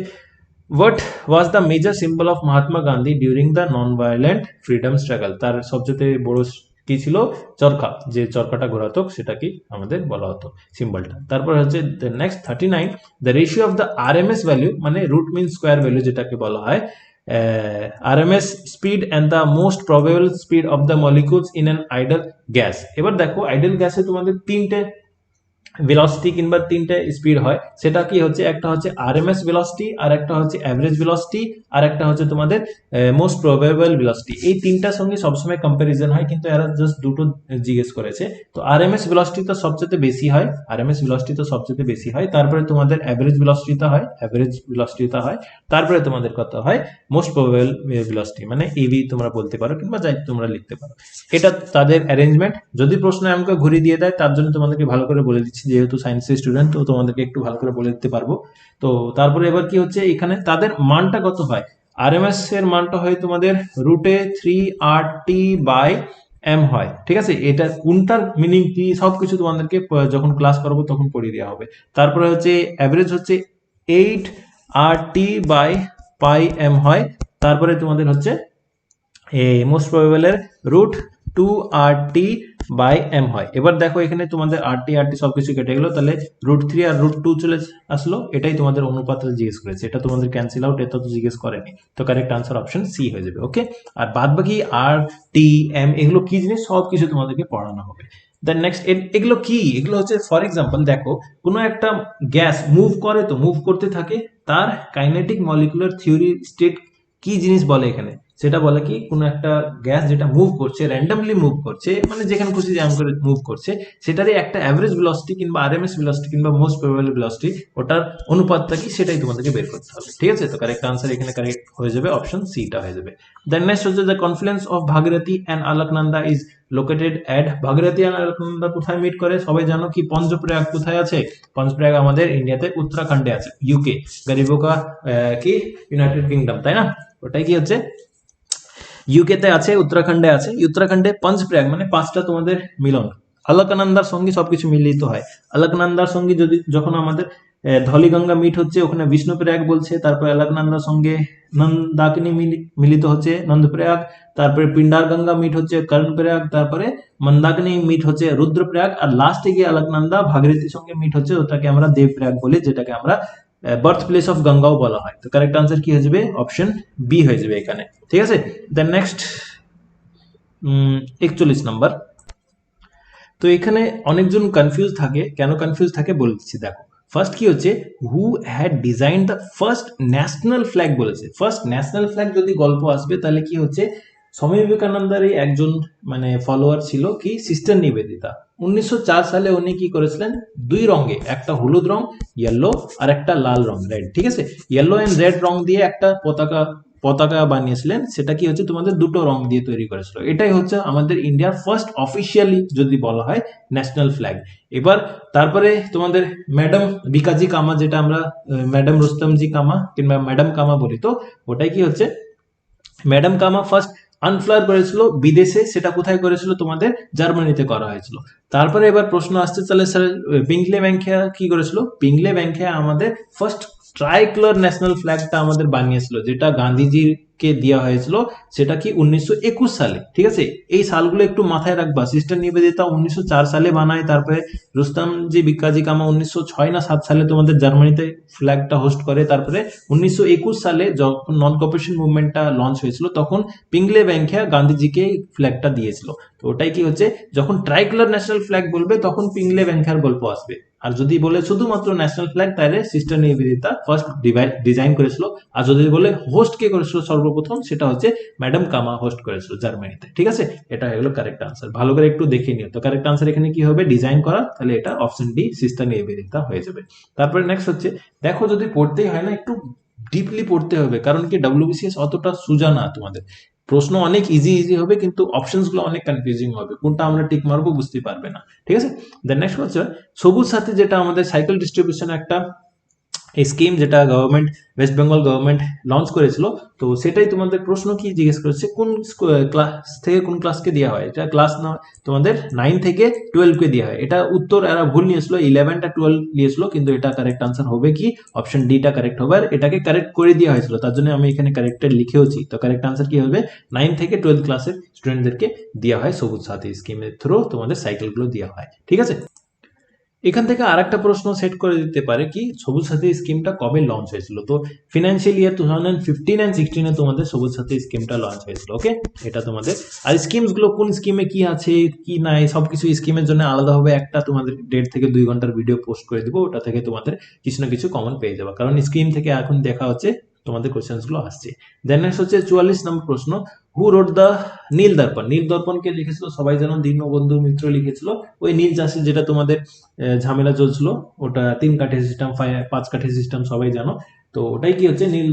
A: what was the major symbol of Mahatma Gandhi during the non violent freedom struggle. তার সবচেয়ে বড় কি ছিল, চরকা, যে চরকাটা ঘোরাতো সেটা কি আমাদের বলা হতো সিম্বলটা। তারপর হচ্ছে next 39, the ratio of the RMS value, মানে রুট মিন স্কোয়ার ভ্যালু যেটাকে বলা হয়, RMS speed and the most probable speed of the molecules in an idol gas. এবার দেখো আইডল গ্যাসে তোমাদের 3টে ভেলোসিটি কিংবা 3টে স্পিড হয়, সেটা কি হচ্ছে, একটা হচ্ছে আরএমএস ভেলোসিটি, আর একটা হচ্ছে অ্যাভারেজ ভেলোসিটি, আর একটা হচ্ছে তোমাদের মোস্ট প্রবেবল ভেলোসিটি। এই 3টার সঙ্গে সবসময় কম্পারিজন হয়, কিন্তু এরা জাস্ট দুটো জিজ্ঞেস করেছে। তো আরএমএস ভেলোসিটি তো সবচেয়ে বেশি হয়, আরএমএস ভেলোসিটি তো সবচেয়ে বেশি হয়, তারপরে তোমাদের অ্যাভারেজ ভেলোসিটিটা হয়, অ্যাভারেজ ভেলোসিটিটা হয়, তারপরে তোমাদের কত হয়, মোস্ট প্রবেবল ভেলোসিটি, মানে এভি তোমরা বলতে পারো কিংবা যাই তোমরা লিখতে পারো। এটা তাদের অ্যারেঞ্জমেন্ট। যদি প্রশ্ন আমাকে ঘুরিয়ে দিয়ে দেয়, তার জন্য তোমাদেরকে ভালো করে বলে দিচ্ছি যেহেতু সায়েন্সের স্টুডেন্ট, তো তোমাদেরকে একটু ভালো করে বলে দিতে পারবো। তো তারপরে এবার কি হচ্ছে, এখানে তাদের মানটা কত হয়, আরএমএস এর মানটা হয় তোমাদের √3RT/m হয়, ঠিক আছে। এটা কোনটার মিনিং কি সবকিছু তোমাদেরকে যখন ক্লাস করবো তখন পড়িয়ে দেওয়া হবে। তারপরে হচ্ছে অ্যাভারেজ হচ্ছে 8RT/πm হয়। তারপরে তোমাদের হচ্ছে মোস্ট প্রবাবল এর √2RT/m হয়। এবার দেখো এখানে তোমাদের RT সবকিছু কেটে গেলো, তাহলে √3 আর √2 চলে আসলো, এটাই তোমাদের অনুপাতটা জিজ্ঞেস করেছে, এটা তোমাদের ক্যান্সেল আউট, এটা তো জিজ্ঞেস করেনি। তো কারেক্ট আনসার অপশন সি হয়ে যাবে। ওকে, আর বাদ বাকি RT/m এগুলো কি জিনিস সবকিছু তোমাদেরকে পড়ানো হবে। দেন নেক্সট, এগুলো কি, এগুলো হচ্ছে ফর এক্সাম্পল দেখো কোনো একটা গ্যাস মুভ করে, তো মুভ করতে থাকে, তার কাইনেটিক মলিকুলার থিওরি স্টেট কি জিনিস বলে এখানে, সেটা বলে কি কোনো একটা গ্যাস যেটা মুভ করছে, র্যান্ডমলি মুভ করছে, মানে যেখানে খুশি যেমন করে মুভ করছে, সেটারই একটা অ্যাভারেজ ভেলোসিটি কিংবা আরএমএস ভেলোসিটি কিংবা মোস্ট প্রবাবল ভেলোসিটি, ওটার অনুপাতটা কি সেটাই তোমাদেরকে বের করতে হবে। ঠিক আছে, তো কারেক্ট আনসার এখানে কারেক্ট হয়ে যাবে, অপশন সি টা হয়ে যাবে। দেন নেক্সট হচ্ছে the confluence of Bhagirathi and Alaknanda is located at, Bhagirathi and Alaknanda কোথায় মিট করে সবাই জানো, কি পঞ্চপ্রয়াগ কোথায় আছে, পঞ্চপ্রয়াগ আমাদের ইন্ডিয়াতে উত্তরাখণ্ডে আছে, ইউকে, গরিবো কা কি ইউনাইটেড কিংডম, তাই না, ওটাই কি হচ্ছে ইউকে তে আছে, উত্তরাখণ্ডে আছে, উত্তরাখণ্ডে পঞ্চপ্রয়াগ মানে পাঁচটা তোমাদের মিলন, অলকনন্দার সঙ্গে সবকিছু মিলিত হয়। অলকনন্দার সঙ্গে যদি যখন আমাদের ধলিগঙ্গা মিট হচ্ছে ওখানে বিষ্ণুপ্রয়াগ বলছে, তারপরে অলকনন্দার সঙ্গে নন্দাকিনী মিলিত হচ্ছে নন্দপ্রয়াগ, তারপরে পিন্ডার গঙ্গা মিট হচ্ছে কর্ণপ্রয়াগ, তারপরে মন্দাকিনী মিট হচ্ছে রুদ্রপ্রয়াগ, আর লাস্টে গিয়ে অলকনন্দা ভাগীরথীর সঙ্গে মিট হচ্ছে, ওটাকে আমরা দেবপ্রয়াগ বলি, যেটাকে আমরা বার্থ প্লেস অফ গঙ্গাও বলা হয়। তো কারেক্ট আনসার কি হয়ে যাবে, অপশন বি হয়ে যাবে এখানে। ঠিক আছে, দেন নেক্সট 41 নাম্বার। তো এখানে অনেকজন কনফিউজ থাকে, কেন কনফিউজ থাকে বলছি দেখো। ফার্স্ট কি হচ্ছে, who had design the first national flag বলেছে। ফার্স্ট ন্যাশনাল ফ্ল্যাগ যদি গল্প আসবে তাহলে কি হচ্ছে, স্বামী বিবেকানন্দের একজন মানে ফলোয়ার ছিল কি, সিস্টার নিবেদিতা। 1904 সালে উনি কি করেছিলেন, দুই রঙে, একটা হলুদ রং ইয়েলো আর একটা লাল রং রেড, ঠিক আছে, ইয়েলো এন্ড রেড রং দিয়ে একটা পতাকা পতাকা বানিয়েছিলেন, সেটা কি হচ্ছে তোমাদের দুটো রং দিয়ে তৈরি করেছিল। এটাই হচ্ছে আমাদের ইন্ডিয়ার ফার্স্ট অফিসিয়ালি যদি বলা হয় ন্যাশনাল ফ্ল্যাগ। এবার তারপরে তোমাদের ম্যাডাম ভিকাজি কামা, যেটা আমরা ম্যাডাম রুস্তমজি কামা কিংবা ম্যাডাম কামা বলি, তো ওটাই কি হচ্ছে ম্যাডাম কামা ফার্স্ট আনফ্লার করেছিল বিদেশে, সেটা কোথায় করেছিল, তোমাদের জার্মানিতে করা হয়েছিল। তারপরে এবার প্রশ্ন আসছে, তাহলে স্যার পিংলে ব্যাংখিয়া কি করেছিল, পিংলে ব্যাংখিয়া আমাদের ফার্স্ট ট্রাইকলার ন্যাশনাল ফ্ল্যাগটা আমাদের বানিয়েছিল, যেটা গান্ধীজিকে দেওয়া হয়েছিল, সেটা কি 1921 সালে। ঠিক আছে, এই সালগুলো একটু মাথায় রাখবা। সিস্টার নিবেদিতা 1904 সালে বানায়, তারপরে রুস্তমজি ভিকাজি কামা 1906 না 7 সালে তোমাদের জার্মানিতে ফ্ল্যাগটা হোস্ট করে, তারপরে 1921 সালে যখন নন কপারেশন মুভমেন্টটা লঞ্চ হয়েছিল তখন পিংলে ব্যাংখিয়া গান্ধীজিকে ফ্ল্যাগটা দিয়েছিল। তো ওটাই কি হচ্ছে, যখন ট্রাইকলার ন্যাশনাল ফ্ল্যাগ বলবে তখন পিংলে ব্যাংখিয়ার গল্প আসবে, আর যদি বলে শুধুমাত্র ন্যাশনাল ফ্ল্যাগ তাহলে সিস্টার নিবেদিতা ফার্স্ট ডিজাইন করেছিল, আর যদি বলে হোস্ট কে করেছিল সর্বপ্রথম, সেটা হচ্ছে ম্যাডাম কামা হোস্ট করেছিল জার্মানিতে। ঠিক আছে, এটা হলো কারেক্ট আনসার, ভালো করে একটু দেখে নিও। তো কারেক্ট আনসার এখানে কি হবে, ডিজাইন করা, তাহলে এটা অপশন ডি সিস্টার নিবেদিতা হয়ে যাবে। তারপরে নেক্সট হচ্ছে, দেখো যদি পড়তেই হয় না একটু ডিপলি পড়তে হবে, কারণ কি ডব্লিউবিসিএস অতটা সোজা না, তোমাদের প্রশ্ন অনেক ইজি ইজি হবে কিন্তু অপশনস গুলো অনেক কনফিউজিং হবে, কোনটা আমরা টিক মারবো বুঝতে পারবে না। ঠিক আছে, দেন নেক্সট হচ্ছে সবুজ সাথী, যেটা আমাদের সাইকেল ডিস্ট্রিবিউশন একটা স্কিম, যেটা government West Bengal government launch করেছিল। তো সেটাই তোমাদের প্রশ্ন কি জিজ্ঞেস করেছে, কোন ক্লাস থেকে কোন ক্লাসকে দেওয়া হয়, এটা ক্লাস তোমাদের 9 থেকে 12 কে দেওয়া হয়। এটা উত্তর এরা ভুল নিয়েছিল, 11 টা 12 নিয়েছিল, কিন্তু এটা কারেক্ট আনসার হবে কি, অপশন ডি টা কারেক্ট হবে, আর এটাকে কারেক্ট করে দেওয়া হয়েছিল, তার জন্য আমি এখানে কারেক্টেড লিখেওছি। তো কারেক্ট আনসার কি হবে, 9 থেকে 12 ক্লাসের স্টুডেন্টদেরকে দেওয়া হয় সবুজ সাথী স্কিমের থ্রু তোমাদের সাইকেলগুলো দেওয়া হয়। ঠিক আছে, এখান থেকে আরেকটা প্রশ্ন সেট করে দিতে পারে কি, সবুজ সাথী স্কিমটা কবে লঞ্চ হয়েছিল। তো ফিনান্সিয়াল ইয়ার 2015 এন্ড 16 তোমাদের সবুজ সাথী স্কিমটা লঞ্চ হয়েছিল। ওকে, এটা তোমাদের, আর স্কিমস গুলো কোন স্কিমে কি আছে কি নাই সবকিছু স্কিমের জন্য আলাদাভাবে একটা তোমাদের 1.5 থেকে 2 ঘন্টার ভিডিও পোস্ট করে দিব, ওটা থেকে তোমাদের কিছু না কিছু কমন পেয়ে যাবে, কারণ স্কিম থেকে এখন দেখা হচ্ছে তোমাদের কোশ্চেন্স গুলো আসছে। দেন নেক্সট হচ্ছে 44 নম্বর প্রশ্ন, হু রোড দ্য নীল দর্পণ। নীল দর্পণ কে লিখেছিল, সবাই জানো দীনবন্ধু মিত্র লিখেছিল। ওই নীল চাষে যেটা তোমাদের ঝামেলা চলছিল, ওটা 3 কাঠি সিস্টেম 5 কাঠি সিস্টেম সবাই জানো। তো ওটাই কি হচ্ছে নীল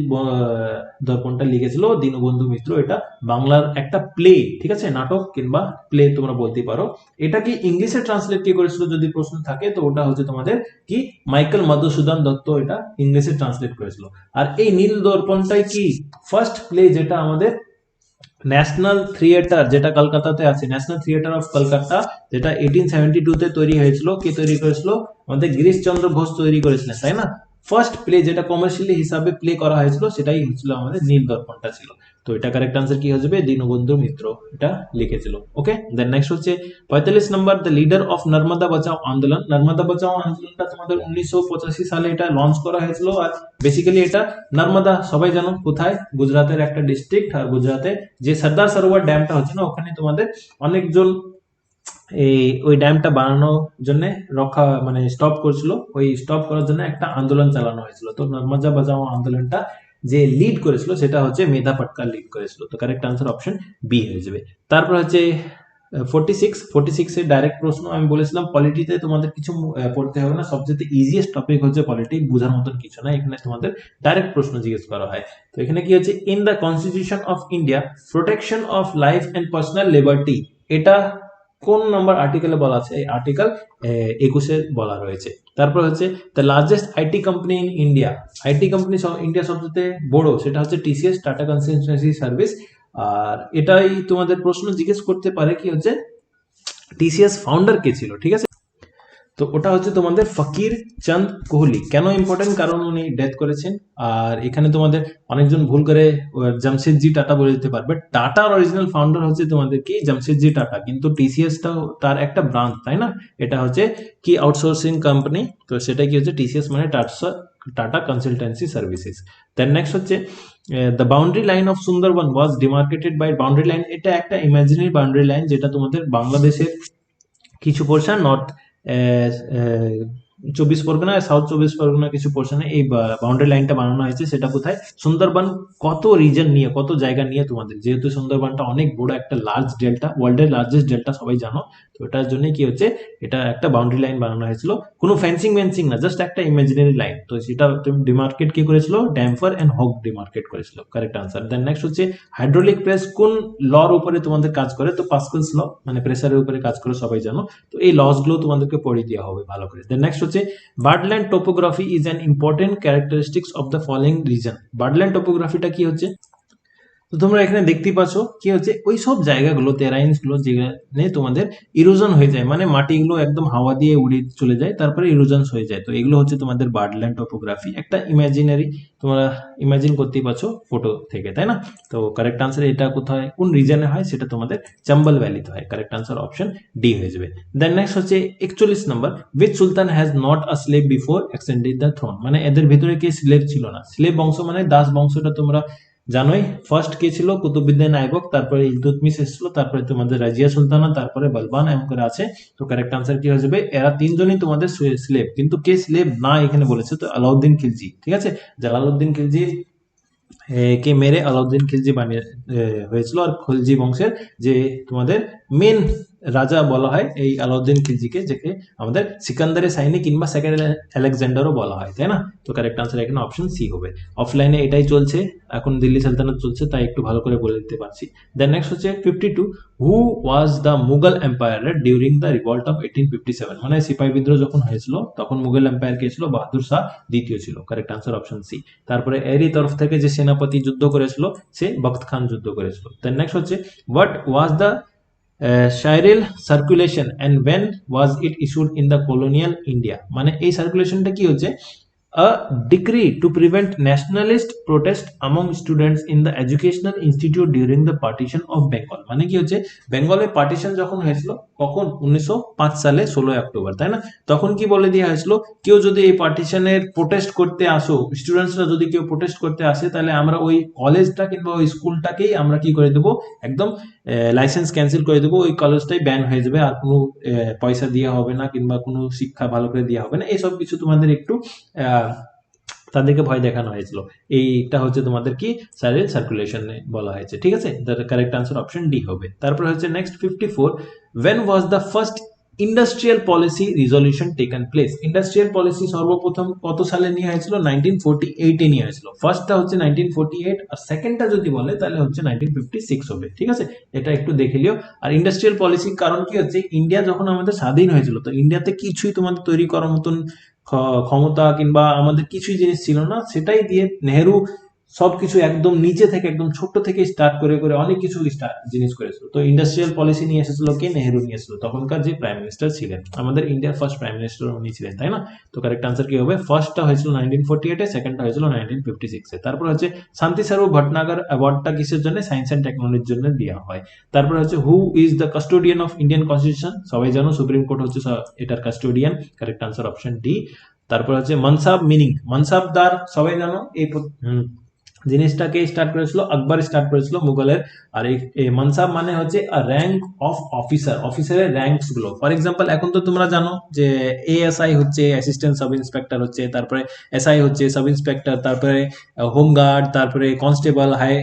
A: দর্পণটা লিখেছিল দীনবন্ধু মিত্র। এটা বাংলার একটা প্লে, ঠিক আছে, নাটক কিংবা প্লে তোমরা বলতে পারো। এটা কি ইংলিশে ট্রান্সলেট কে করেছিল যদি প্রশ্ন থাকে, তো ওটা হচ্ছে তোমাদের কি মাইকেল মধুসূদন দত্ত এটা ইংলিশে ট্রান্সলেট করেছিল। আর এই নীল দর্পণটাই কি ফার্স্ট প্লে যেটা আমাদের ন্যাশনাল থিয়েটার, যেটা কলকাতাতে আছে, ন্যাশনাল থিয়েটার অফ কলকাতা, যেটা 1872 তে তৈরি হয়েছিল। কে তৈরি করেছিল? আমাদের গিরিশচন্দ্র ঘোষ তৈরি করেছিলেন, তাই না? ফার্স্ট প্লে যেটা কমার্শিয়ালি হিসাবে প্লে করা হয়েছিল সেটাই হচ্ছিল আমাদের নীল দর্পণটা ছিল। তো এটা কারেক্ট আনসার কি হয়ে যাবে? দীনবন্ধু মিত্র এটা লিখেছিল। ওকে, দেন নেক্সট হচ্ছে 45 নম্বর, দ্য লিডার অফ নর্মদা বাঁচাও আন্দোলন। নর্মদা বাঁচাও আন্দোলনটা তোমাদের 1985 সালে এটা লঞ্চ করা হয়েছিল। আর বেসিক্যালি এটা নর্মদা সবাই জানো কোথায়, গুজরাটের একটা ডিস্ট্রিক্ট। আর গুজরাতে যে সর্দার সরোবর ড্যামটা হচ্ছে না, ওখানে তোমাদের অনেকজন এই ওই ড্যামটা বানানোর জন্য রক্ষা মানে স্টপ করছিল। ওই স্টপ করার জন্য একটা আন্দোলন চালানো হয়েছিল। তো নর্মদা বাঁচাও আন্দোলনটা যে লিড করেছিল সেটা হচ্ছে মেধা পাটকার লিড করেছিল। তো কারেক্ট আনসার অপশন বি হয়ে যাবে। তারপর হচ্ছে 46 এর ডাইরেক্ট প্রশ্ন। আমি বলেছিলাম পলিটিতে তোমাদের কিছু পড়তে হবে না, সবচেয়ে ইজিয়েস্ট টপিক হচ্ছে পলিটি, বোঝার মতন কিছু না, এখানে তোমাদের ডাইরেক্ট প্রশ্ন জিজ্ঞেস করা হয়। তো এখানে কি হচ্ছে, in the constitution of India protection of life and personal liberty, এটা কোন নাম্বার আর্টিকেলে বলা আছে? এই আর্টিকেল 21 বলা রয়েছে। তারপর হচ্ছে the largest IT company in India, IT company India সবচেয়ে বড় সেটা হচ্ছে টিসিএস, টাটা কনসালটেন্সি সার্ভিস। আর এটাই তোমাদের প্রশ্ন জিজ্ঞেস করতে পারে কি হচ্ছে টিসিএস ফাউন্ডার কে ছিল, ঠিক আছে? তো ওটা হচ্ছে তোমাদের ফকির চাঁদ কোহলি। কেন ইম্পর্টেন্ট? কারণ উনি ডেথ করেছেন। আর এখানে তোমাদের অনেকজন ভুল করে জামশেদজি টাটা বলে দিতে পারবে। টাটার অরিজিনাল ফাউন্ডার হচ্ছে তোমাদের কি জামশেদজি টাটা, কিন্তু টিসিএসটাও তার একটা ব্রাঞ্চ, তাই না? এটা হচ্ছে কি আউটসোর্সিং কোম্পানি। তো সেটা কি হচ্ছে টিসিএস মানে Tata consultancy services. Then next হচ্ছে the boundary line of Sundarban was demarcated by boundary line. এটা একটা ইমাজিনারি বাউন্ডারি লাইন যেটা তোমাদের বাংলাদেশের কিছু portion north 24 Parganas, south 24 Parganas কিছু পোর্শনে এই বাউন্ডারি লাইনটা বানানো হয়েছে। সেটা কোথায়? সুন্দরবন। কত রিজন নিয়ে, কত জায়গা নিয়ে তোমাদের, যেহেতু সুন্দরবনটা অনেক বড় একটা লার্জ ডেল্টা, ওয়ার্ল্ডের লার্জেস্ট ডেল্টা সবাই জানো। তো এটার জন্য কি হচ্ছে, এটা একটা বাউন্ডারি লাইন বানানো হয়েছিল, কোনো ফেন্সিং মেন্সিং না, জাস্ট একটা ইমাজিনারি লাইন। তো সেটা ডিমার্কেট কি করেছিল? ড্যাম্পার এন্ড হক ডিমার্কেট করেছিল। Correct answer. দেন নেক্সট হচ্ছে হাইড্রোলিক প্রেস কোন লর উপরে তোমাদের কাজ করে? তো পাস্কেলস ল, মানে প্রেসারের উপরে কাজ করে সবাই জানো। তো এই লস গুলো তোমাদেরকে পড়ে দেওয়া হবে ভালো করে। দেন নেক্সট হচ্ছে badland topography is an important characteristics of the following reason. Badland টোপোগ্রাফিটা কি হচ্ছে? তো তোমরা এখানে দেখতেই পাচ্ছ কি হচ্ছে, ওই সব জায়গাগুলো টেরাইনস গুলো যেখানে তোমাদের ইরোজন হয়ে যায়, মানে মাটিগুলো একদম হাওয়া দিয়ে উড়ে চলে যায়, তারপরে ইরোজন হয়ে যায়। তো এগুলো হচ্ছে তোমাদের বার্ডল্যান্ড টোপোগ্রাফি, একটা ইমাজিনারি, তোমরা ইমাজিন করতেই পারছো ফটো থেকে, তাই না? তো কারেক্ট আনসার এটা কোথায়, কোন রিজনে হয়? সেটা তোমাদের চম্বল ভ্যালিতে হয়। কারেক্ট আনসার অপশন ডি হয়ে যাবে। দেন নেক্সট হচ্ছে 41 নম্বর, which sultan has not a slave before ascended the throne. মানে এদের ভিতরে কে স্লেভ ছিল না? স্লেভ বংশ মানে দাস বংশটা তোমরা জানোই। ফার্স্ট কে ছিল? কুতুবউদ্দিন আইবক, তারপরে ইলতুৎমিশ এসেছিল, তারপরে তোমাদের রাজিয়া সুলতানা, তারপরে বলবান এমন করে আছে। তো কারেক্ট আনসার কি হয়ে যাবে? এরা তিনজনই তোমাদের স্লেভ, কিন্তু কে স্লেভ না এখানে বলেছে? তো আলাউদ্দিন খিলজি, ঠিক আছে। জালালউদ্দিন খিলজি কে মেরে আলাউদ্দিন খিলজি বানিয়ে হয়েছিল। আর খিলজি বংশের যে তোমাদের মেন রাজা বলা হয় এই আলাউদ্দিন খিলজিকে, যাকে আমাদের সিকান্দারে সাইনি কিংবা সেকেন্ড আলেকজান্ডারও বলা হয়, তাই না? তো কারেক্ট আনসার এখানে অপশন সি হবে। অফলাইনে এটাই চলছে এখন, দিল্লি সালতানাত চলছে, তাই একটু ভালো করে বলে দিতে পারছি। দেন নেক্সট হচ্ছে 52, who was the Mughal empire during the revolt of 1857। মানে সিপাহী বিদ্রোহ যখন হয়েছিল তখন মুঘল এম্পায়ার কে ছিল? বাহাদুর শাহ দ্বিতীয় ছিল। Correct answer option C. তারপরে এরই তরফ থেকে যে সেনাপতি যুদ্ধ করেছিল সে বখত খান যুদ্ধ করেছিল। দেন নেক্সট হচ্ছে হোয়াট ওয়াজ দ্য শাইরিল circulation and when was it issued in the colonial India. মানে এই সার্কুলেশনটা কি হচ্ছে? a decree to prevent nationalist protest among students in the educational institute during the partition of Bengal। মানে কি হচ্ছে, বেঙ্গলের পার্টিশন যখন হয়েছিল কখন? 1905 সালে 16 অক্টোবর, তাই না? তখন কি বলে দেওয়া হয়েছিল, কেউ যদি এই পার্টিশনের প্রোটেস্ট করতে আসো, স্টুডেন্টসরা যদি কেউ প্রোটেস্ট করতে আসে, তাহলে আমরা ওই কলেজটা কিংবা ওই স্কুলটাকেই আমরা কি করে দেবো, একদম লাইসেন্স ক্যান্সেল করে দেবো, ওই কলেজটাই ব্যান হয়ে যাবে, আর কোনো পয়সা দেওয়া হবে না কিংবা কোনো শিক্ষা ভালো করে দেওয়া হবে না, এইসব কিছু তোমাদের একটু তাদেরকে ভয় দেখানো হয়েছিল। এইটা হচ্ছে তোমাদের কি শাইরিল সার্কুলেশন বলা হয়েছে, ঠিক আছে। The correct answer option D হবে। তারপর হচ্ছে next 54, when was the first industrial policy resolution taken place. Industrial policy সর্বপ্রথম কত সালে নিয়ে হয়েছিল? 1948 নিয়ে হয়েছিল। ফার্স্টটা হচ্ছে 1948, আর সেকেন্ডটা যদি বলে তাহলে হচ্ছে 1956 হবে। ঠিক আছে, এটা একটু দেখে লিও। আর ইন্ডাস্ট্রিয়াল পলিসির কারণ কি হচ্ছে, ইন্ডিয়া যখন আমাদের স্বাধীন হয়েছিল তো ইন্ডিয়াতে কিছুই তোমাদের তৈরি করার মতন ক্ষমতা কিংবা আমাদের কিছুই জিনিস ছিল না, সেটাই দিয়ে নেহেরু সবকিছু একদম নিচে থেকে একদম ছোট্ট থেকে স্টার্ট করে করে অনেক কিছু জিনিস করেছিল। তো ইন্ডাস্ট্রিয়াল পলিসি নিয়ে এসেছিল কে? নেহেরু নিয়ে এসেছিল, তখনকার যে প্রাইম মিনিস্টার ছিলেন, আমাদের ইন্ডিয়ার ফার্স্ট প্রাইম মিনিস্টার উনি ছিলেন, তাই না? তো কারেক্ট আনসার কি হবে? ফার্স্টটা হয়েছিল 1948-এ, সেকেন্ডটা হয়েছিল 1956-এ। তারপর হচ্ছে শান্তি স্বরূপ ভটনাগর অ্যাওয়ার্ডটা কিসের জন্য? সায়েন্স অ্যান্ড টেকনোলজির জন্য দেওয়া হয়। তারপর হচ্ছে হু is the custodian of Indian constitution? সবাই জানো সুপ্রিম কোর্ট হচ্ছে এটার custodian. Correct answer option D. তারপর হচ্ছে মনসাব মিনিং, মনসাবদার সবাই জানো এই জিনিসটাকে স্টার্ট করেছিল আকবর, স্টার্ট করেছিল মুঘলের। আর এই মনসাব মানে হচ্ছে র্যাঙ্ক অফ অফিসার, অফিসারের র্যাঙ্কস গুলো। ফর এক্সাম্পল এখন তো তোমরা জানো যে এএসআই হচ্ছে অ্যাসিস্ট্যান্ট সাব ইন্সপেক্টর হচ্ছে, তারপরে এসআই হচ্ছে সাব ইন্সপেক্টর, তারপরে হোমগার্ড, তারপরে কনস্টেবল, হাই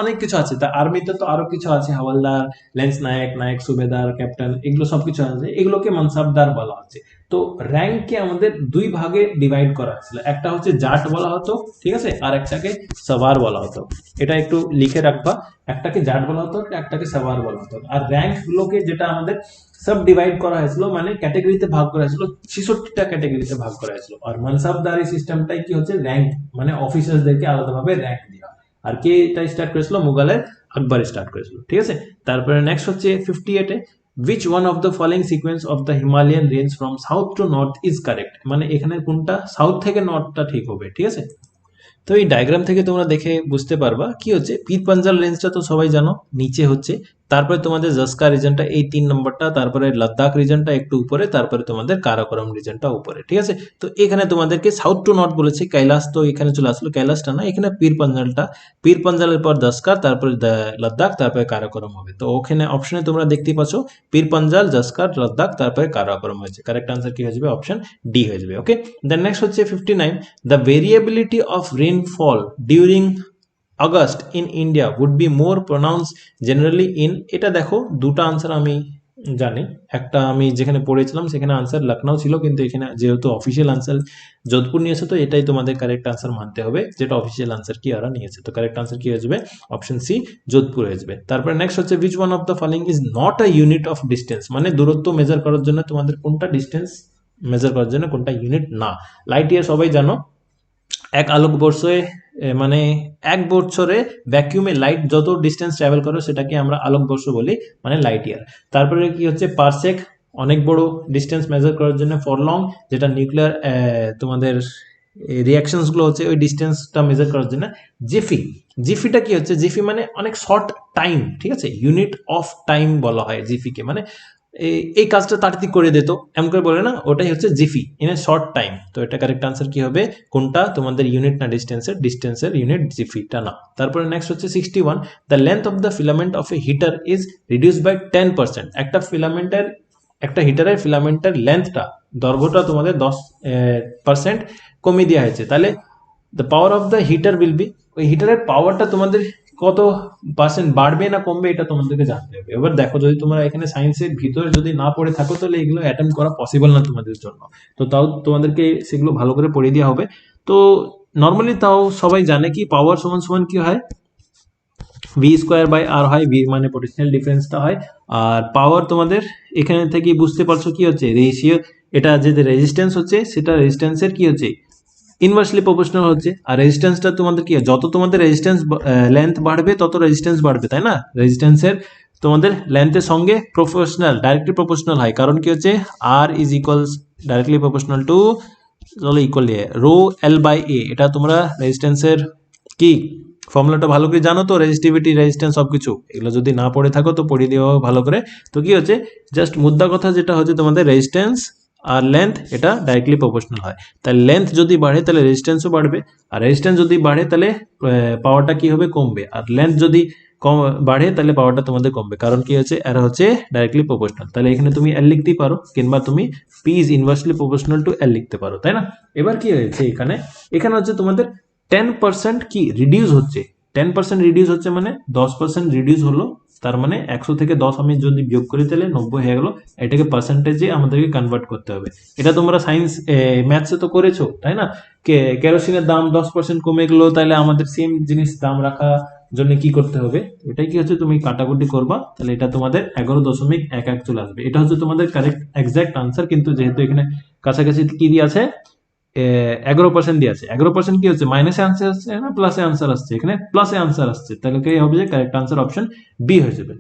A: অনেক কিছু আছে। তা আর্মিতে তো আরো কিছু আছে, হাওলদার, লেন্স নায়ক, নায়ক সুবেদার, ক্যাপ্টেন, এগুলো সবকিছু আছে, এগুলোকে মনসাবদার বলা হচ্ছে। তো র্যাঙ্ককে আমাদের দুই ভাগে ডিভাইড করা হয়েছিল, একটা হচ্ছে জাট বলা হতো, ঠিক আছে, আর একটাকে সওয়ার বলা হতো। এটা একটু লিখে রাখবা, একটাকে জাট বলা হতো, একটাকে সওয়ার বলা হতো। আর র্যাঙ্ক গুলোকে যেটা আমাদের সব ডিভাইড করা হয়েছিল, মানে ক্যাটাগরিতে ভাগ করা হয়েছিল, 66টা ক্যাটাগরিতে ভাগ করা হয়েছিল। আর মনসাবদারি সিস্টেমটাই কি হচ্ছে? র্যাঙ্ক, মানে অফিসারদেরকে আলাদাভাবে র্যাঙ্ক দেওয়া। আর কে এটা স্টার্ট করেছিল? মুঘলের আকবর স্টার্ট করেছিল। ঠিক আছে, তারপরে নেক্সট হচ্ছে 58-এ, which one of the following sequence of the Himalayan range from south to north is correct? মানে এখানে কোনটা সাউথ থেকে নর্থটা ঠিক হবে। ঠিক আছে, তো এই ডায়াগ্রাম থেকে তোমরা দেখে বুঝতে পারবা কি হচ্ছে। পীর পাঞ্জাল রেঞ্জটা তো সবাই জানো নিচে হচ্ছে, তারপরে তোমাদের জস্কা রিজনটা এই 3 নম্বরটা, তারপরে লাদাখ রিজনটা একটু উপরে, তারপরে তোমাদের কারাকোরাম রিজনটা উপরে। ঠিক আছে, তো এখানে তোমাদেরকে সাউথ টু নর্থ বলেছে, কৈলাস তো এখানে চলে আসলো, কৈলাসটা না, এখানে পীর পাঞ্জালটা, পীর পাঞ্জালের পর জস্কার, তারপরে লাদাখ, তারপরে কারাকোরাম হবে। তো ওখানে অপশনে তোমরা দেখতে পাচ্ছ পীর পাঞ্জাল, জস্কার, লাদাখ, তারপরে কারাকোরাম হয়েছে। কারেক্ট আনসার কি হয়ে যাবে? অপশন ডি হয়ে যাবে। ওকে, দেন নেক্সট হচ্ছে 59, the variability of rainfall during August in India would be more pronounced generally in, এটা দেখো দুটো আনসার আমি জানি, একটা আমি যেখানে পড়েছিলাম সেখানে আনসার লখনউ ছিল, কিন্তু এখানে যেহেতু অফিসিয়াল আনসার যোধপুর নিয়েছে তো এটাই তোমাদের কারেক্ট আনসার মানতে হবে, যেটা অফিসিয়াল আনসার কি ওরা নিয়েছে। তো কারেক্ট আনসার কি হয়ে যাবে? অপশন সি, যোধপুর হয়ে যাবে। তারপরে নেক্সট হচ্ছে which one of the following is not a unit of distance? মানে দূরত্ব মেজার করার জন্য তোমাদের কোনটা ডিস্টেন্স মেজার করার জন্য কোনটা ইউনিট না? লাইট ইয়ার সবাই জানো, এক আলোকবর্ষে মানে এক বছরে ভ্যাকিউমে লাইট যত ডিস্টেন্স ট্রাভেল করে সেটাকে আমরা আলোকবর্ষ বলি, মানে লাইট ইয়ার। তারপরে কি হচ্ছে পারসেক, অনেক বড় ডিস্টেন্স মেজার করার জন্য ফরলং, যেটা নিউক্লিয়ার তোমাদের রিয়াকশনস গুলো হচ্ছে ওই ডিস্টেন্সটা মেজার করার জন্য। জিফি, জিফিটা কি হচ্ছে? জিফি মানে অনেক শর্ট টাইম, ঠিক আছে, ইউনিট অফ টাইম বলা হয় জিফিকে, মানে এই কাজটা তাড়াতাড়ি করে দিত এমন করে বলে না, ওটাই হচ্ছে jiffy, in a short time. তো এটা কারেক্ট আনসার কি হবে? কোনটা তোমাদের ইউনিট না ডিস্টেন্সের? ডিস্টেন্সের ইউনিট জিফিটা না। তারপরে নেক্সট হচ্ছে 61, the length of the filament of a heater is reduce by 10%। একটা ফিলামেন্টের, একটা হিটারের ফিলামেন্টের লেন্থটা, দৈর্ঘ্যটা তোমাদের 10% কমিয়ে দেওয়া হয়েছে। তাহলে the power of the heater will be, ওই হিটারের পাওয়ারটা তোমাদের কত পার্সেন্ট বাড়বে না কমবে এটা তোমাদেরকে জানতে হবে। এবার দেখো, যদি তোমরা এখানে সায়েন্সের ভিতরে যদি না পড়ে থাকো তাহলে এগুলো অ্যাটেম্প করা পসিবল না তোমাদের জন্য। তো তাও তোমাদেরকে সেগুলো ভালো করে পড়িয়ে দেওয়া হবে। তো নর্মালি তাও সবাই জানে কি পাওয়ার সমান সমান কি হয়? ভি স্কোয়ার বাই আর হয়, ভি মানে পোটেনশিয়াল ডিফারেন্সটা হয়। আর পাওয়ার তোমাদের এখানে থেকে বুঝতে পারছো কি হচ্ছে? রেশিও, এটা যে রেজিস্ট্যান্স হচ্ছে সেটা রেজিস্ট্যান্সের কি হচ্ছে? ইনভার্সলি প্রপোর্শনাল হচ্ছে। আর রেজিস্ট্যান্সটা তোমাদের কি, যত তোমাদের রেজিস্ট্যান্স লেন্থ বাড়বে তত রেজিস্ট্যান্স বাড়বে, তাই না? রেজিস্ট্যান্সের তোমাদের লেন্থের সঙ্গে প্রপোর্শনাল, ডাইরেক্টলি প্রপোর্শনাল হয়, কারণ কি হচ্ছে R is equals directly proportional to, চলো equal rho L by A. এটা তোমরা রেজিস্ট্যান্সের কি ফর্মুলাটা ভালো করে জানো তো, রেজিস্টিভিটি, রেজিস্ট্যান্স সবকিছু, এগুলো যদি না পড়ে থাকো তো পড়িয়ে দেওয়া ভালো করে। তো কি হচ্ছে, জাস্ট মুদ্রা কথা যেটা হচ্ছে তোমাদের রেজিস্ট্যান্স আর লেন্থ এটা ডাইরেক্টলি প্রপোর্শনাল হয়। তাহলে লেন্থ যদি বাড়ে তাহলে রেজিস্ট্যান্সও বাড়বে, আর রেজিস্ট্যান্স যদি বাড়ে তাহলে পাওয়ারটা কি হবে? কমবে। আর লেন্থ যদি কম বাড়ে তাহলে পাওয়ারটা তোমাদের কমবে, কারণ কি হচ্ছে এরা হচ্ছে ডাইরেক্টলি প্রপোর্শনাল। তাহলে এখানে তুমি এল লিখতেই পারো, কিংবা তুমি P is inversely proportional to L লিখতে পারো, তাই না? এবার কি হয়েছে এখানে, এখানে হচ্ছে তোমাদের 10% কি রিডিউস হচ্ছে, 10% রিডিউস হচ্ছে মানে 10% রিডিউস হলো তার মানে 100 থেকে 10 আমি যদি বিয়োগ করি তাহলে 90 হয়ে গেল। এটাকে পার্সেন্টেজে আমাদেরকে কনভার্ট করতে হবে। এটা তোমরা সায়েন্স ম্যাথসে তো করেছো, তাই না? কেরোসিনের দাম 10% কমে গেলো, তাহলে আমাদের সেম জিনিস দাম রাখা জন্য কি করতে হবে? এটাই কি হচ্ছে, তুমি কাটাকুটি করবা, তাহলে এটা তোমাদের 11.11 চলে আসবে। এটা হচ্ছে তোমাদের কারেক্ট এক্সাক্ট আনসার। কিন্তু যেহেতু এখানে কাছাকাছি কি দিয়ে আছে, 11% দিয়ে আছে, 11% কি হচ্ছে, মাইনাসে আনসার আসছে না প্লাসে আনসার আসছে? এখানে প্লাসে আনসার আসছে, তাহলে কি হবে যে কারেক্ট আনসার অপশন বি হয়ে যাবে।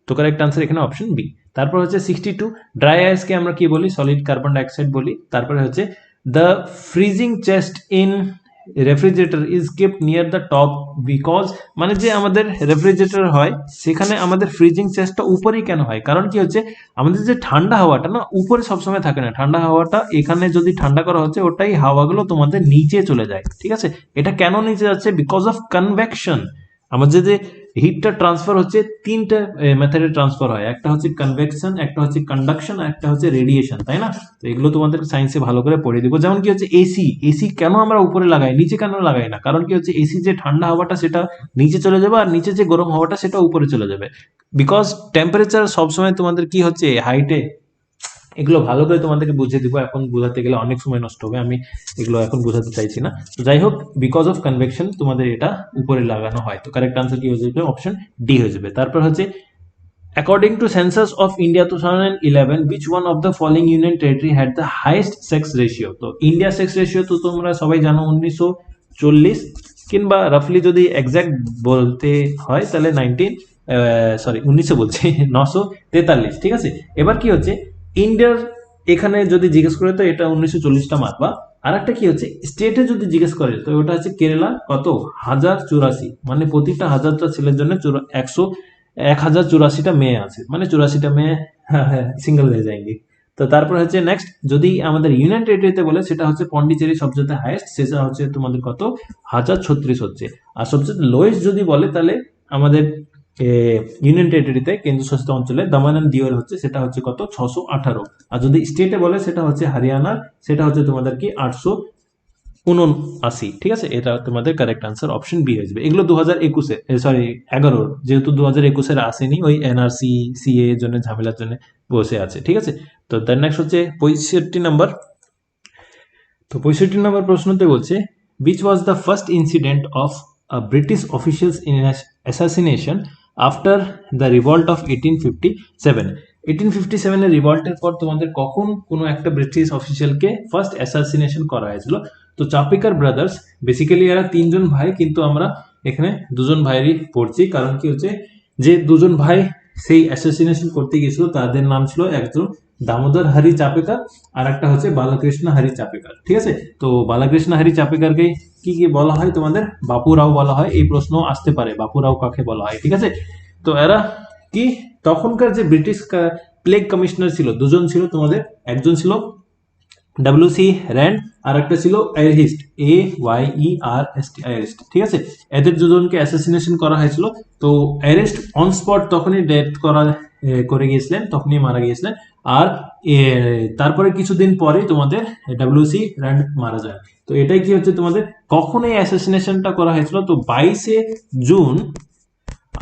A: তো কারেক্ট আনসার এখানে অপশন বি। তারপর হচ্ছে 62, ড্রাই আইসকে আমরা কি বলি? সলিড কার্বন ডাইঅক্সাইড বলি। তারপরে হচ্ছে the freezing chest in refrigerator is kept near the top because, মানে যে আমাদের রেফ্রিজারেটর হয় সেখানে আমাদের ফ্রিজিং চেস্টটা উপরেই কেন হয়? কারণ কি হচ্ছে, আমাদের যে ঠান্ডা হাওয়াটা না উপরে সবসময় থাকে না, ঠান্ডা হাওয়াটা এখানে যদি ঠান্ডা করা হচ্ছে ওটাই হাওয়াগুলো তোমাদের নিচে চলে যায়, ঠিক আছে? এটা কেন নিচে যাচ্ছে? Because of convection. আমাদের যে হিটটা ট্রান্সফার হচ্ছে তিনটা মেথডে ট্রান্সফার হয়, একটা হচ্ছে কনভেকশন, একটা হচ্ছে কন্ডাকশন, আর একটা হচ্ছে রেডিয়েশন, তাই না? তো এগুলো তোমাদের সায়েন্সে ভালো করে পড়ে দিব। যেমন কি হচ্ছে এসি, এসি কেন আমরা উপরে লাগাই, নিচে কেন লাগাই না? কারণ কি হচ্ছে, এসি যে ঠান্ডা হাওয়াটা সেটা নিচে চলে যাবে, আর নিচে যে গরম হাওয়াটা সেটা উপরে চলে যাবে। বিকজ টেম্পারেচার সবসময় তোমাদের কি হচ্ছে হাইটে, এগুলো ভালো করে তোমাদেরকে বুঝিয়ে দিব, এখন বোঝাতে গেলে অনেক সময় নষ্ট হবে, আমি এগুলো এখন বোঝাতে চাইছি না। তো যাই হোক, বিকজ অফ কনভেকশন তোমাদের এটা উপরে লাগানো হয়। তো কারেক্ট আনসার কি হয়ে যাবে? অপশন ডি হয়ে যাবে। তারপর হচ্ছে according to census of India 2011, which one of the following union territory had the highest sex ratio? তো ইন্ডিয়া সেক্স রেশিও তো তোমরা সবাই জানো 1940, কিংবা রাফলি যদি এক্সাক্ট বলতে হয় তাহলে 1900 বলছি 943, ঠিক আছে? এবার কি হচ্ছে, ইন্ডিয়ার এখানে যদি জিজ্ঞেস করে তো এটা 1940টা মারবা। আর একটা কি হচ্ছে, স্টেটে যদি জিজ্ঞেস করে তো ওটা হচ্ছে কেরালা, কত 1084, মানে প্রতিটা 1000টা ছেলের জন্য 1084টা মেয়ে আছে, মানে 84টা মেয়ে সিঙ্গেল হয়ে যায়নি। তো তারপর হচ্ছে নেক্সট, যদি আমাদের ইউনিয়ন টেরিটরিতে বলে সেটা হচ্ছে পন্ডিচেরি সবচেয়ে হাইয়েস্ট, সেটা হচ্ছে তোমাদের কত 1036 হচ্ছে। আর সবচেয়ে লোয়েস্ট যদি বলে তাহলে আমাদের ইউনিয়ন টেরিটরিতে কেন্দ্রশাসিত অঞ্চলে দামান এন্ড দিওর হচ্ছে, সেটা হচ্ছে কত 618। আর যদি স্টেটে বলে সেটা হচ্ছে হরিয়ানা, সেটা হচ্ছে তোমাদের কি 879, ঠিক আছে? এটা তোমাদের কারেক্ট আনসার অপশন বি হয়ে যাবে। এগুলো 2021-এ, সরি 11, যেহেতু 2021-এর আসেনি, ওই এনআরসি সিএ এর জন্য ঝামেলার জন্য বসে আছে, ঠিক আছে? তো তার নেক্সট হচ্ছে 65 নাম্বার। তো 65 নম্বর প্রশ্নতে বলছে, which was the first incident of a British officials in assassination after the revolt of 1857? 1857 এর রিভল্টের পর তোমাদের কখন কোনো একটা ব্রিটিশ অফিসিয়ালকে ফার্স্ট অ্যাসাসিনেশন করা হয়েছিল? তো চাপিকার ব্রাদার্স, বেসিক্যালি এরা তিনজন ভাই, কিন্তু আমরা এখানে দুজন ভাইয়েরই পড়ছি। কারণ কি হচ্ছে, যে দুজন ভাই সেই অ্যাসাসিনেশন করতে গিয়েছিল তাদের নাম ছিল একজন দামোদর হারি চাপেকার, আর একটা হচ্ছে বালাকৃষ্ণ হারি চাপেকার, ঠিক আছে? তো বালাকৃষ্ণ হারি চাপেকারকে কি কি বলা হয়? তোমাদের বাপুরাও বলা হয়। এই প্রশ্ন আসতে পারে, বাপুরাও কাকে বলা হয়, ঠিক আছে? তো এরা কি, তখনকার যে ব্রিটিশ প্লেগ কমিশনার ছিল, দুজন ছিল তোমাদের, একজন ছিল ডব্লিউসি র্যান্ড, আর একটা ছিল আয়ারহিস্ট, AYERST, ঠিক আছে? এদের দুজনকে অ্যাসাসিনেশন করা হয়েছিল। তো অ্যারেস্ট অন স্পট তখনই ডেথ করে গিয়েছিলেন, তখনই মারা গিয়েছিলেন। আর তারপরে কিছুদিন পরে তোমাদের ডব্লিউসি র্যান্ড মারা যায়। তো এটাই কি হচ্ছে তোমাদের, কখন এই অ্যাসাসিনেশনটা করা হয়েছিল? তো 22 জুন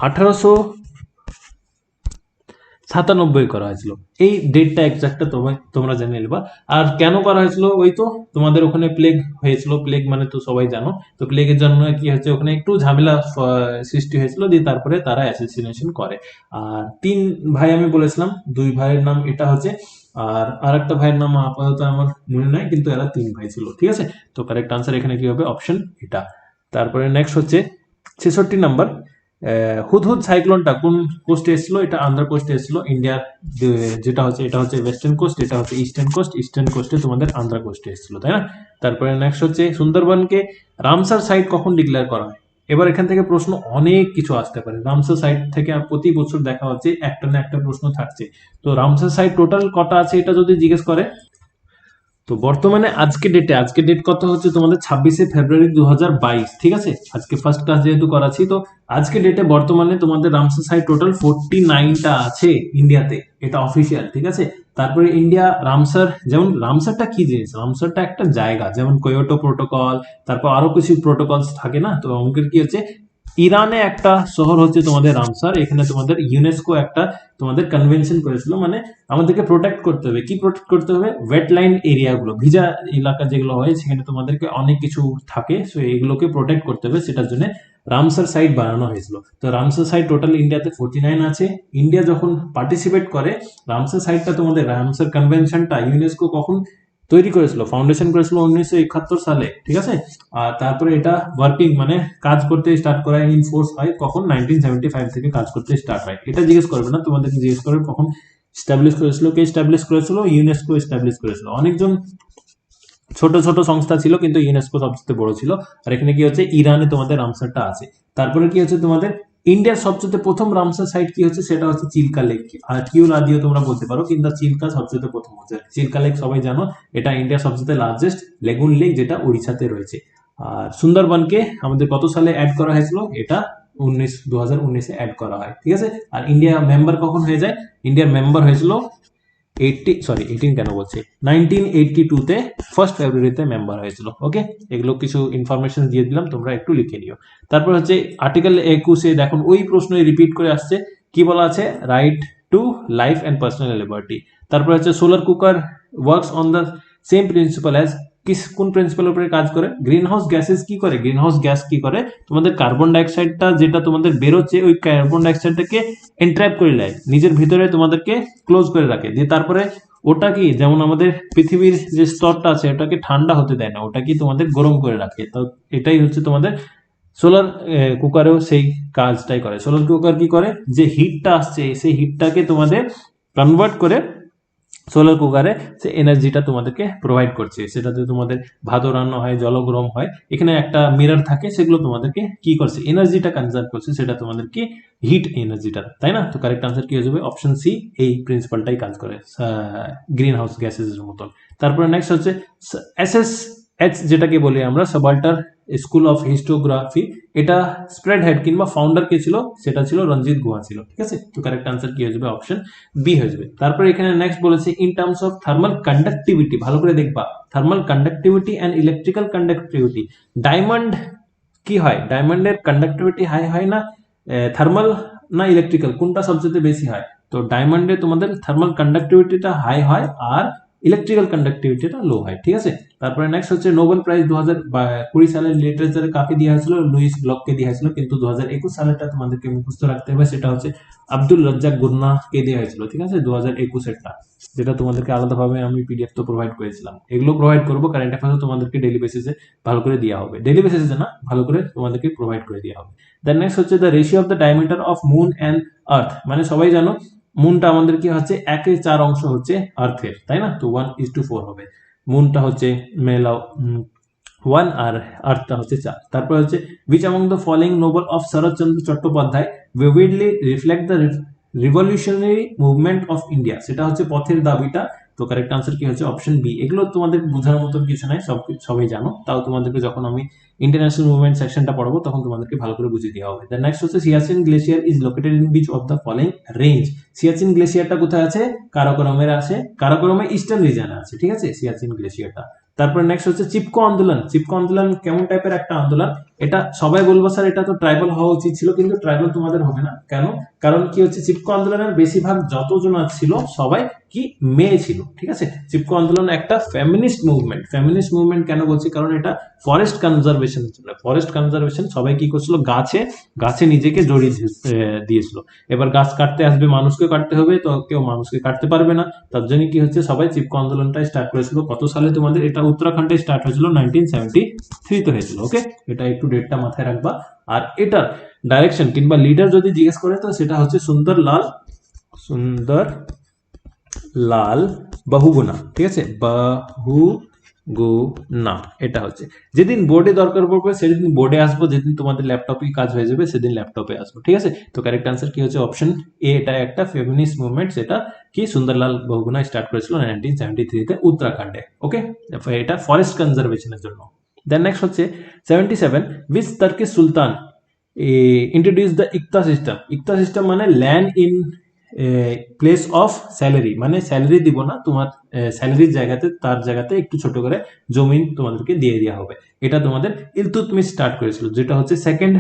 A: 1897 করা হয়েছিল। এই ডেটটা এক্সাক্টটা তোমরা জেনে নেবা। আর কেন করা হয়েছিল? ওই তো তোমাদের ওখানে প্লেগ হয়েছিল, প্লেগ মানে তো সবাই জানো। তো প্লেগের জন্য কি হয়েছে, ওখানে একটু ঝামেলা সৃষ্টি হয়েছিল, দিয়ে তারপরে তারা অ্যাসাসিনেশন করে। আর তিন ভাই আমি বলেছিলাম, দুই ভাইয়ের নাম এটা হচ্ছে, আর আরেকটা ভাইয়ের নাম আপাতত আমার মনে নাই, কিন্তু এরা তিন ভাই ছিল, ঠিক আছে? তো কারেক্ট আনসার এখানে কি হবে? অপশন এটা। তারপরে নেক্সট হচ্ছে 66 নাম্বার, হুদহুদ সাইক্লোনটা কোন কোস্টে এসেছিল? এটা আন্ধ্র কোস্টে এসেছিল ইন্ডিয়ার, যেটা হচ্ছে এটা হচ্ছে ওয়েস্টার্ন কোস্ট, এটা হচ্ছে ইস্টার্ন কোস্ট, ইস্টার্ন কোস্টে তোমাদের আন্ধ্র কোস্টে এসেছিল, তাই না? তারপরে নেক্সট হচ্ছে সুন্দরবনকে রামসার সাইট কখন ডিক্লেয়ার করা হয়? এবার এখান থেকে প্রশ্ন অনেক কিছু আসতে পারে। রামসার সাইট থেকে প্রতি বছর দেখা হচ্ছে একটা না একটা প্রশ্ন থাকছে। তো রামসার সাইট টোটাল কটা আছে এটা যদি জিজ্ঞেস করে, তো বর্তমানে আজকে ডেট কত হচ্ছে তোমাদের 26 ফেব্রুয়ারি 2022, ঠিক আছে? আজকে ফার্স্ট ক্লাস যেহেতু করাচ্ছি, তো আজকে ডেটে বর্তমানে তোমাদের রামসার সাইট টোটাল 49টা আছে ইন্ডিয়াতে, এটা অফিসিয়াল, ঠিক আছে? তারপরে ইন্ডিয়া রামসার, যেমন রামসারটা কি জিনিস, রামসারটা একটা জায়গা, যেমন কোয়োটো প্রোটোকল, তারপর আরো কিছু প্রোটোকলস থাকে না? তো অঙ্কের কি হচ্ছে ইরানে একটা শহর হচ্ছে তোমাদের রামসার, এখানে তোমাদের ইউনেস্কো একটা তোমাদের কনভেনশন করেছিল, মানে আমাদেরকে প্রোটেক্ট করতে হবে, কি প্রোটেক্ট করতে হবে, ওয়েটল্যান্ড এরিয়াগুলো, ভিজা এলাকা যেগুলো হয় সেখানে তোমাদেরকে অনেক কিছু থাকে, সো এগুলোকে প্রোটেক্ট করতে হবে, সেটার জন্য রামসার সাইট বানানো হয়েছিল। তো রামসার সাইট টোটাল ইন্ডিয়াতে 49 আছে। ইন্ডিয়া যখন পার্টিসিপেট করে, রামসার সাইটটা তোমাদের রামসার কনভেনশনটা ইউনেস্কো কখন তৈরি করেছিল, ফাউন্ডেশন করেছিল 1971 সালে, ঠিক আছে। আর তারপরে এটা ওয়ার্কিং মানে কাজ করতে স্টার্ট করা, ইন ফোর্স হয় কখন, 1975 থেকে কাজ করতে স্টার্ট হয়। এটা জিজ্ঞেস করবে না, তোমাদেরকে জিজ্ঞেস করবে কখন স্টাবলিশ করেছিল, কে স্টাবলিশ করেছিল, ইউনেস্কো স্টাবলিশ করেছিল। অনেকজন ছোট ছোট সংস্থা ছিল কিন্তু ইউনেস্কো সবচেয়ে বড় ছিল। আর এখানে কি হচ্ছে, ইরানে তোমাদের রামসারটা আছে। তারপরে কি হচ্ছে তোমাদের ইন্ডিয়ার সবচেয়ে প্রথম রামসার সাইট কি হচ্ছে, সেটা হচ্ছে চিল্কা লেক। আর কিউ না দিয়েও তোমরা বলতে পারো, কিন্তু চিল্কা সবচেয়ে প্রথম হচ্ছে। চিল্কা লেক সবাই জানো, এটা ইন্ডিয়ার সবচেয়ে লার্জেস্ট লেগুন লেক, যেটা উড়িষ্যাতে রয়েছে। আর সুন্দরবনকে আমাদের কত সালে অ্যাড করা হয়েছিল, এটা 2019-এ অ্যাড করা হয়, ঠিক আছে। আর ইন্ডিয়া মেম্বার কখন হয়ে যায়, ইন্ডিয়ার মেম্বার হয়েছিল 18 কেন বলছি, 1982-তে 1 ফেব্রুয়ারিতে মেম্বার হয়েছিল। ওকে, এগুলো কিছু ইনফরমেশন দিয়ে দিলাম, তোমরা একটু লিখে নিও। তারপর হচ্ছে আর্টিকেল 21-এ দেখুন ওই প্রশ্নই রিপিট করে আসছে, কি বলা আছে, right to life and personal liberty. তারপর হচ্ছে solar cooker works on the same principal as, কোন প্রিন্সিপালের উপরে কাজ করে, গ্রিন হাউস গ্যাসেস কি করে, গ্রিন হাউস গ্যাস কি করে, তোমাদের কার্বন ডাইঅক্সাইডটা যেটা তোমাদের বেরোচ্ছে, ওই কার্বন ডাইঅক্সাইডটাকে এনট্র্যাপ করে নেয় নিজের ভিতরে, তোমাদেরকে ক্লোজ করে রাখে, দিয়ে তারপরে ওটা কি, যেমন আমাদের পৃথিবীর যে স্তরটা আছে ওটাকে ঠান্ডা হতে দেয় না, ওটা কি তোমাদের গরম করে রাখে। তো এটাই হচ্ছে তোমাদের সোলার কুকারেও সেই কাজটাই করে। সোলার কুকার কি করে, যে হিটটা আসছে সেই হিটটাকে তোমাদের কনভার্ট করে সোলার কুকারে সে এনার্জিটা তোমাদেরকে প্রোভাইড করছে, সেটাতে তোমাদের ভাত রান্না হয়, জল গরম হয়, এখানে একটা মিরর থাকে, সেগুলো তোমাদেরকে কি করছে, এনার্জিটা কনজার্ভ করছে, সেটা তোমাদেরকে হিট এনার্জিটা, তাই না। তো কারেক্ট আনসার কি হয়ে যাবে, অপশন সি, এই প্রিন্সিপালটাই কাজ করে গ্রিন হাউস গ্যাসেস এর মতন। তারপরে নেক্সট হচ্ছে এসএসএইচ, যেটাকে বলি আমরা সাবাল্টার স্কুল অফ হিস্টোগ্রাফি, এটা স্প্রেড হেড কিংবা ফাউন্ডার কে ছিল, সেটা ছিল রঞ্জিত গুহা ছিল, ঠিক আছে। তো কারেক্ট আনসার কি হয়ে যাবে, অপশন বি হয়ে যাবে। তারপরে এখানে নেক্সট বলেছে in terms of thermal conductivity, ভালো করে দেখবা, thermal conductivity and electrical conductivity, diamond কি হয়, ডায়মন্ডের কন্ডাক্টিভিটি হাই হয় না, থার্মাল না ইলেকট্রিক্যাল, কোনটা সবচেয়ে বেশি হয়, তো ডায়মন্ডে তোমাদের থার্মাল কন্ডাক্টিভিটিটা হাই হয় আর ইলেকট্রিক্যাল কন্ডাক্টিভিটিটা লো হয়, ঠিক আছে। তারপরে নেক্সট হচ্ছে নোবেল প্রাইজ 2020 সালে লিটারেচারে কাকে দেওয়া হয়েছিল, লুইস ব্লককে দেওয়া হয়েছিল, কিন্তু 2021 সালেরটা তোমাদেরকে মুখস্থ রাখতে হবে, সেটা হচ্ছে আব্দুল রাজ্জাক গুন্নাহকে দেওয়া হয়েছিল, ঠিক আছে, 2021-এরটা, যেটা তোমাদেরকে আলাদাভাবে আমি পিডিএফ তো প্রোভাইড করেছিলাম। এগুলো প্রোভাইড করবো, কারেন্ট অ্যাফেয়ার্স তোমাদেরকে ডেইলি বেসিসে ভালো করে দেওয়া হবে, ডেইলি বেসিসে না, ভালো করে তোমাদেরকে প্রোভাইড করে দেওয়া হবে। দেন নেক্সট হচ্ছে the ratio of the diameter of moon and earth, মানে সবাই জানো মুনটা আমাদের কি হচ্ছে 1/4 অংশ হচ্ছে আর্থের, তাই না, তো 1:4 হবে। মুনটা হচ্ছে মেলা 1 আর আর্থটা হচ্ছে 4। তারপর হচ্ছে which among the following novel of Saratchandra Chattopadhyay vividly reflect the revolutionary movement of India, সেটা হচ্ছে পথের দাবিটা। তো কারেক্ট আনসার কি হচ্ছে, অপশন বি। এগুলো তোমাদের বোঝার মতন কিছু নাই, সবাই জানো, তাও তোমাদেরকে যখন আমি ইন্টারন্যাশনাল মুভমেন্ট সেকশনটা পড়াবো তখন তোমাদেরকে ভালো করে বুঝিয়ে দেওয়া হবে। দেন নেক্সট হচ্ছে Siachen glacier is located in which of the following range, Siachen গ্লেশিয়ারটা কোথায় আছে, কারাকোরামের আছে, কারাকোরামে ইস্টার্ন রিজনে আছে, ঠিক আছে, সিয়াচিন গ্লেশিয়ারটা। তারপরে নেক্সট হচ্ছে চিপকো আন্দোলন, চিপকো আন্দোলন কেমন টাইপের একটা আন্দোলন, এটা সবাই বলবো স্যার এটা তো ট্রাইবাল হওয়া উচিত ছিল, কিন্তু ট্রাইবাল তোমাদের হবে না, কেন, কারণ কি হচ্ছে চিপকো আন্দোলনের বেশিরভাগ যতজন ছিল সবাই কি মেয়ে ছিল, ঠিক আছে। চিপকো আন্দোলন একটা ফেমিনিস্ট মুভমেন্ট, ফেমিনিস্ট মুভমেন্ট কেন বলছি, কারণ এটা ফরেস্ট কনজারভেশনের জন্য, ফরেস্ট কনজারভেশন, সবাই কি করছিল, গাছে গাছে নিজেকে জড়িয়ে দিয়েছিল। এবার গাছ কাটতে আসবে, মানুষকে কাটতে হবে, তো কেউ মানুষকে কাটতে পারবে না, তার জন্য কি হচ্ছে সবাই চিপকো আন্দোলনটা স্টার্ট করেছিল, কত সালে তোমাদের, এটা উত্তরাখণ্ডে স্টার্ট হয়েছিল 1973-তে হয়েছিল। ওকে, এটা একটু ডেটটা মাথায় রাখবা। আর এটার ডাইরেকশন কিংবা লিডার যদি জিজ্ঞেস করে, তো সেটা হচ্ছে সুন্দর লাল বহুগুণা, ঠিক আছে, বহুগুণা, এটা হচ্ছে। যেদিন বোর্ডে দরকার পড়বে সেদিন বোর্ডে আসবো, যেদিন তোমাদের ল্যাপটপে কাজ হয়ে যাবে সেদিন ল্যাপটপে আসবো, ঠিক আছে। তো কারেক্ট আনসার কি হচ্ছে, অপশন এ, এটা একটা ফেমিনিস্ট মুভমেন্ট, সেটা কি সুন্দরলাল বহুগুণা স্টার্ট করেছিল 1973-তে উত্তরাখণ্ডে। ওকে, এটা ফরেস্ট কনজারভেশনের জন্য। দেন নেক্সট হচ্ছে 77, which Turkish sultan introduce the iqta system, iqta system মানে land in place of salary, মানে স্যালারি দিব না, তোমার স্যালারির জায়গাতে তার জায়গাতে একটু ছোট করে জমিন তোমাদেরকে দিয়ে দেওয়া হবে, এটা তোমাদের ইলতুৎমিশ স্টার্ট করেছিল, যেটা হচ্ছে সেকেন্ড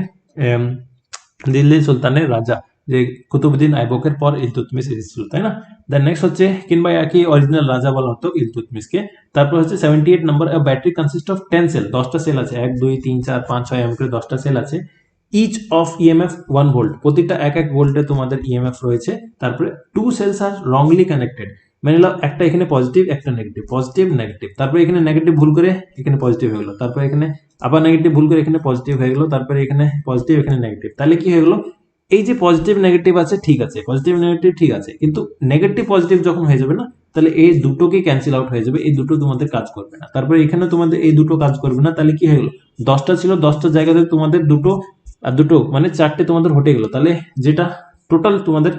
A: দিল্লি সুলতানের রাজা যে কুতুবউদ্দিন আইবকের পর ইলতুৎমিশ এসেছিল, তাই না? দেন নেক্সট হচ্ছে কিংবা একই অরিজিনাল রাজা বলা হতো ইলতুৎমিশকে। তারপর হচ্ছে 78 নম্বর, ব্যাটারি কনসিস্ট অফ 10 সেল, 10টা সেল আছে, 1 2 3 4 5 6 এম করে 10টা সেল আছে। ইচ অফ ইএমএফ 1 ভোল্ট, প্রতিটা এক এক ভোল্টে তোমাদের ইএমএফ রয়েছে। তারপরে 2 সেলস আর রংলি কানেক্টেড, মানে একটা এখানে পজিটিভ একটা নেগেটিভ, পজিটিভ নেগেটিভ, তারপরে এখানে নেগেটিভ ভুল করে এখানে পজিটিভ হয়ে গেলো, তারপরে এখানে আবার নেগেটিভ ভুল করে এখানে পজিটিভ হয়ে গেলো, তারপরে এখানে পজিটিভ এখানে নেগেটিভ। তাহলে কি হয়ে গেলো, এই যে পজিটিভ নেগেটিভ আছে ঠিক আছে, পজিটিভ নেগেটিভ ঠিক আছে, কিন্তু নেগেটিভ পজিটিভ যখন হয়ে যাবে না, তাহলে এই দুটোকে ক্যান্সেল আউট হয়ে যাবে, এই দুটো তোমাদের কাজ করবে না। তারপরে এখানে তোমাদের এই দুটো কাজ করবে না, তাহলে কি হয়ে গেলো, 10টা ছিল 10টা জায়গাতে তোমাদের দুটো আর দুটো মানে 4টে তোমাদের হটে গেলো। তাহলে যেটা টোটাল তোমাদের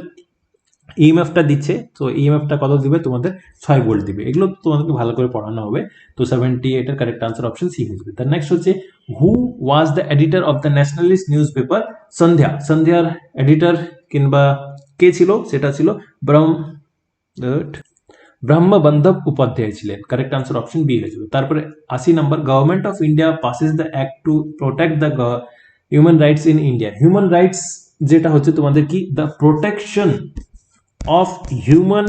A: ইএমএফটা দিচ্ছে, তো ইএমএফটা কত দিবে তোমাদের, 6 ভোল্ট দিবে। এগুলো তোমাদেরকে ভালো করে পড়ানো হবে। তো 78 এর কারেক্ট আনসার অপশন সি হয়ে যাবে। তার নেক্সট হচ্ছে who was the editor of the nationalist newspaper Sandhya, সন্ধ্যার এডিটর কিংবা কে ছিল, সেটা ছিল ব্রহ্মবন্ধব উপাধ্যায় ছিলেন। কারেক্ট আনসার অপশন বি হয়ে যাবে। তারপরে 80 number, government of India passes the act to protect the human rights in India. Human rights যেটা হচ্ছে তোমাদের কি, the protection of human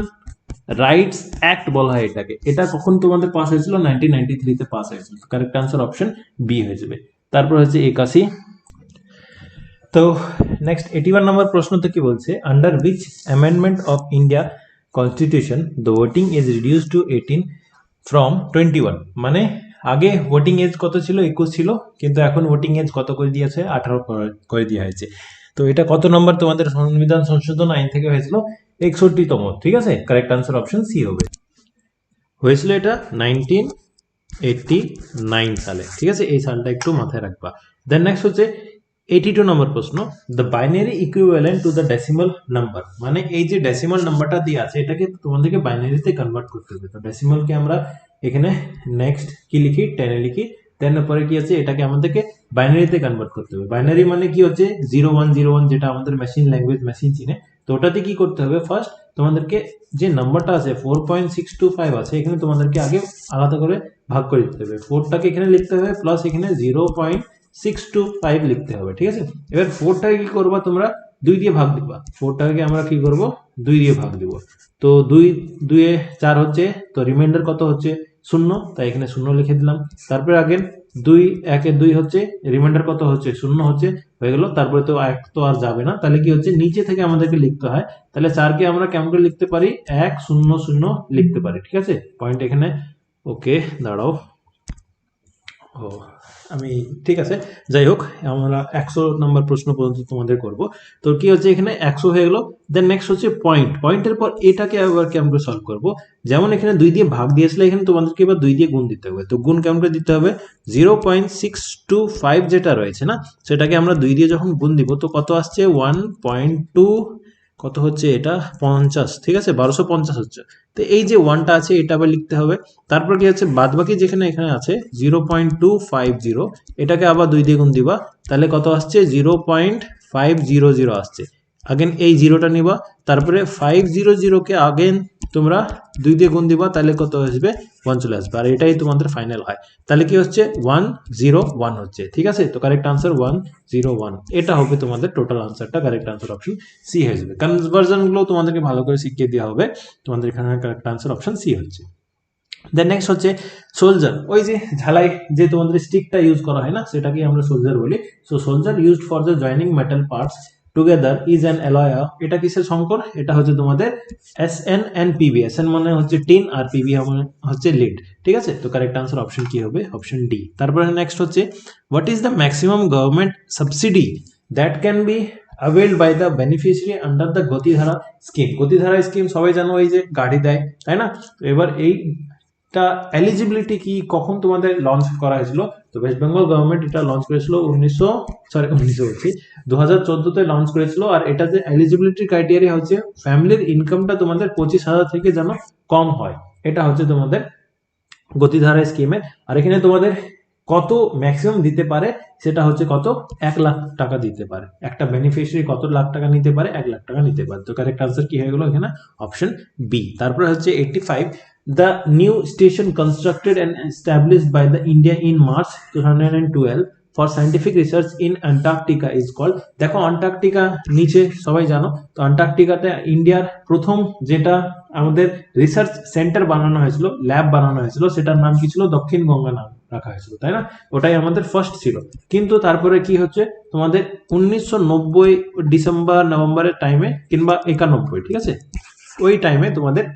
A: rights act বলা হয় এটাকে। এটা কখন তোমাদের পাস হয়েছিল, 1993 তে পাস হয়েছিল। কারেক্ট আনসার অপশন বি হয়ে যাবে। তারপর হচ্ছে 81। তো নেক্সট 81 নম্বর প্রশ্নতে কি বলছে, under which amendment of India constitution the voting age reduce to 18 from 21, মানে আগে ভোটিং এজ কত ছিল, 21 ছিল, কিন্তু এখন ভোটিং এজ কত করে দিয়েছে, 18 করে দেওয়া হয়েছে। তো এটা কত নম্বর তোমাদের সংবিধান সংশোধন আইন থেকে হয়েছিল, 61তম। ঠিক আছে, কারেক্ট আনসার অপশন সি হবে। হয়েছিল এটা 1989 সালে। ঠিক আছে, এই সালটা একটু মাথায় রাখবা। দেন নেক্সট হচ্ছে 82 নম্বর প্রশ্ন, the binary equivalent to the decimal number, মানে এই যে ডেসিমাল নাম্বারটা দিয়ে আছে এটাকে তোমাদেরকে বাইনারিতে কনভার্ট করতে হবে। তো ডেসিমালকে আমরা এখানে নেক্সট কি লিখি, 10 লিখি, 10 এর পরে কি আছে, এটাকে আমাদেরকে বাইনারিতে কনভার্ট করতে হবে। বাইনারি মানে কি হচ্ছে 0101, যেটা আমাদের মেশিন ল্যাঙ্গুয়েজ মেশিন চিনে। তো ওটাতে কি করতে হবে, ফার্স্ট তোমাদেরকে যে নাম্বারটা আছে 4.625 আছে, এখানে তোমাদেরকে আগে আলাদা করে ভাগ করে দিতে হবে। 4টাকে এখানে লিখতে হবে, প্লাস এখানে 0.625 লিখতে হবে। ঠিক আছে, এবার 4টাকে কি করবা, তোমরা 2 দিয়ে ভাগ দিবা। 4টাকে আমরা কি করব, 2 দিয়ে ভাগ দিব। তো 2 2 এ 4 হচ্ছে, তো রিমাইন্ডার কত হচ্ছে 0, তাই এখানে 0 লিখে দিলাম। তারপরে আগে 2 1 এ 2 হচ্ছে, রিমাইন্ডার কত হচ্ছে 0 হচ্ছে, হয়ে গেল। তারপরে তো 1 তো আর যাবে না, তাহলে কি হচ্ছে নিচে থেকে আমাদেরকে লিখতে হয়। তাহলে 4কে আমরা কেমন করে লিখতে পারি, 1 0 0 লিখতে পারি। ঠিক আছে, পয়েন্ট এখানে ওকে, দাঁড়াও। ও আমি ঠিক আছে, যাই হোক, আমরা 100 নম্বর প্রশ্ন পর্যন্ত তোমাদের করব। তো কি হচ্ছে এখানে 100 হয়ে গেল। দেন নেক্সট হচ্ছে পয়েন্টের পর এটাকে আবার কেমন করে সলভ করব, যেমন এখানে 2 দিয়ে ভাগ দিয়েছিল, এখানে তোমাদেরকে এবার 2 দিয়ে গুণ দিতে হবে। তো গুণ কেমন করে দিতে হবে, 0.625 যেটা রয়েছে না, সেটাকে আমরা 2 দিয়ে যখন গুণ দিব, তো কত আসছে 1.2, কত হচ্ছে এটা 50। ঠিক আছে, 1250 হচ্ছে। তো এই যে 1টা আছে এটা আবার লিখতে হবে। তারপর কি হচ্ছে বাদ বাকি যেখানে এখানে আছে 0.250, এটাকে আবার 2 দিয়ে গুণ দিবা, তাহলে কত আসছে 0.500 আসছে। আগেন এই জিরোটা নিবা, তারপরে 500কে আগেন তোমরা 2 দিয়ে গুণ দিবা, তাহলে কত আসবে 1 চলে আসবে। আর এটাই তোমাদের ফাইনাল হয়। তাহলে কি হচ্ছে 101 হচ্ছে। ঠিক আছে, তো কারেক্ট আনসার 101, এটা হবে তোমাদের টোটাল আনসারটা। কারেক্ট আনসার অপশন সি হয়ে যাবে। কনভার্সন গুলো তোমাদেরকে ভালো করে শিখিয়ে দেওয়া হবে, তোমাদের এখানে কারেক্ট আনসার অপশন সি হচ্ছে। দেন নেক্সট হচ্ছে সোলজার, ওই যে ঝালাই যে তোমাদের স্টিকটা ইউজ করা হয় না, সেটাকে আমরা সোলজার বলি। So soldier used for the joining metal parts together is an alloy. এটা কিসের সংকর, এটা হচ্ছে তোমাদের SN SN মানে হচ্ছে টিন, আর পিবি হচ্ছে লিড। ঠিক আছে, তো কারেক্ট আনসার অপশন কি হবে, অপশন ডি। তারপরে নেক্সট হচ্ছে what is the maximum government subsidy that can be availed by the beneficiary under the Gatidhara scheme. Gatidhara scheme সবাই জানো, এই যে গাড়ি দেয়, তাই না? তো এবার এইটা এলিজিবিলিটি কি, কখন তোমাদের লঞ্চ করা হয়েছিল? তো ওয়েস্ট বেঙ্গল গভর্নমেন্ট এটা লঞ্চ করেছিল 2014-তে লঞ্চ করেছিল। আর এটা যে এলিজিবিলিটি ক্রাইটেরিয়া হচ্ছে ফ্যামিলির ইনকামটা তোমাদের 25,000 থেকে যেন কম হয়, এটা হচ্ছে তোমাদের গতিধারা স্কিমের। আর এখানে তোমাদের কত ম্যাক্সিমাম দিতে পারে, সেটা হচ্ছে কত, 1 লাখ টাকা দিতে পারে। একটা বেনিফিশিয়ারি কত লাখ টাকা নিতে পারে, 1 লাখ টাকা নিতে পারে। তো কারেক্ট আনসার কি হয়ে গেল এখানে, অপশন বি। তারপরে হচ্ছে 85, the new station constructed and established by the India in March 2012 for scientific research in Antarctica is called. দেখো অ্যান্টার্কটিকা নিচে সবাই জানো, তো অ্যান্টার্কটিকাতে ইন্ডিয়ার প্রথম যেটা আমাদের রিসার্চ সেন্টার বানানো হয়েছিল, ল্যাব বানানো হয়েছিল, সেটার নাম কি ছিল? দক্ষিণ গঙ্গা নাম রাখা হয়েছিল, তাই না? ওটাই আমাদের ফার্স্ট ছিল। কিন্তু তারপরে কি হচ্ছে তোমাদের 1990 ডিসেম্বর নভেম্বরের টাইমে কিংবা 91, ঠিক আছে, ওই টাইমে তোমাদের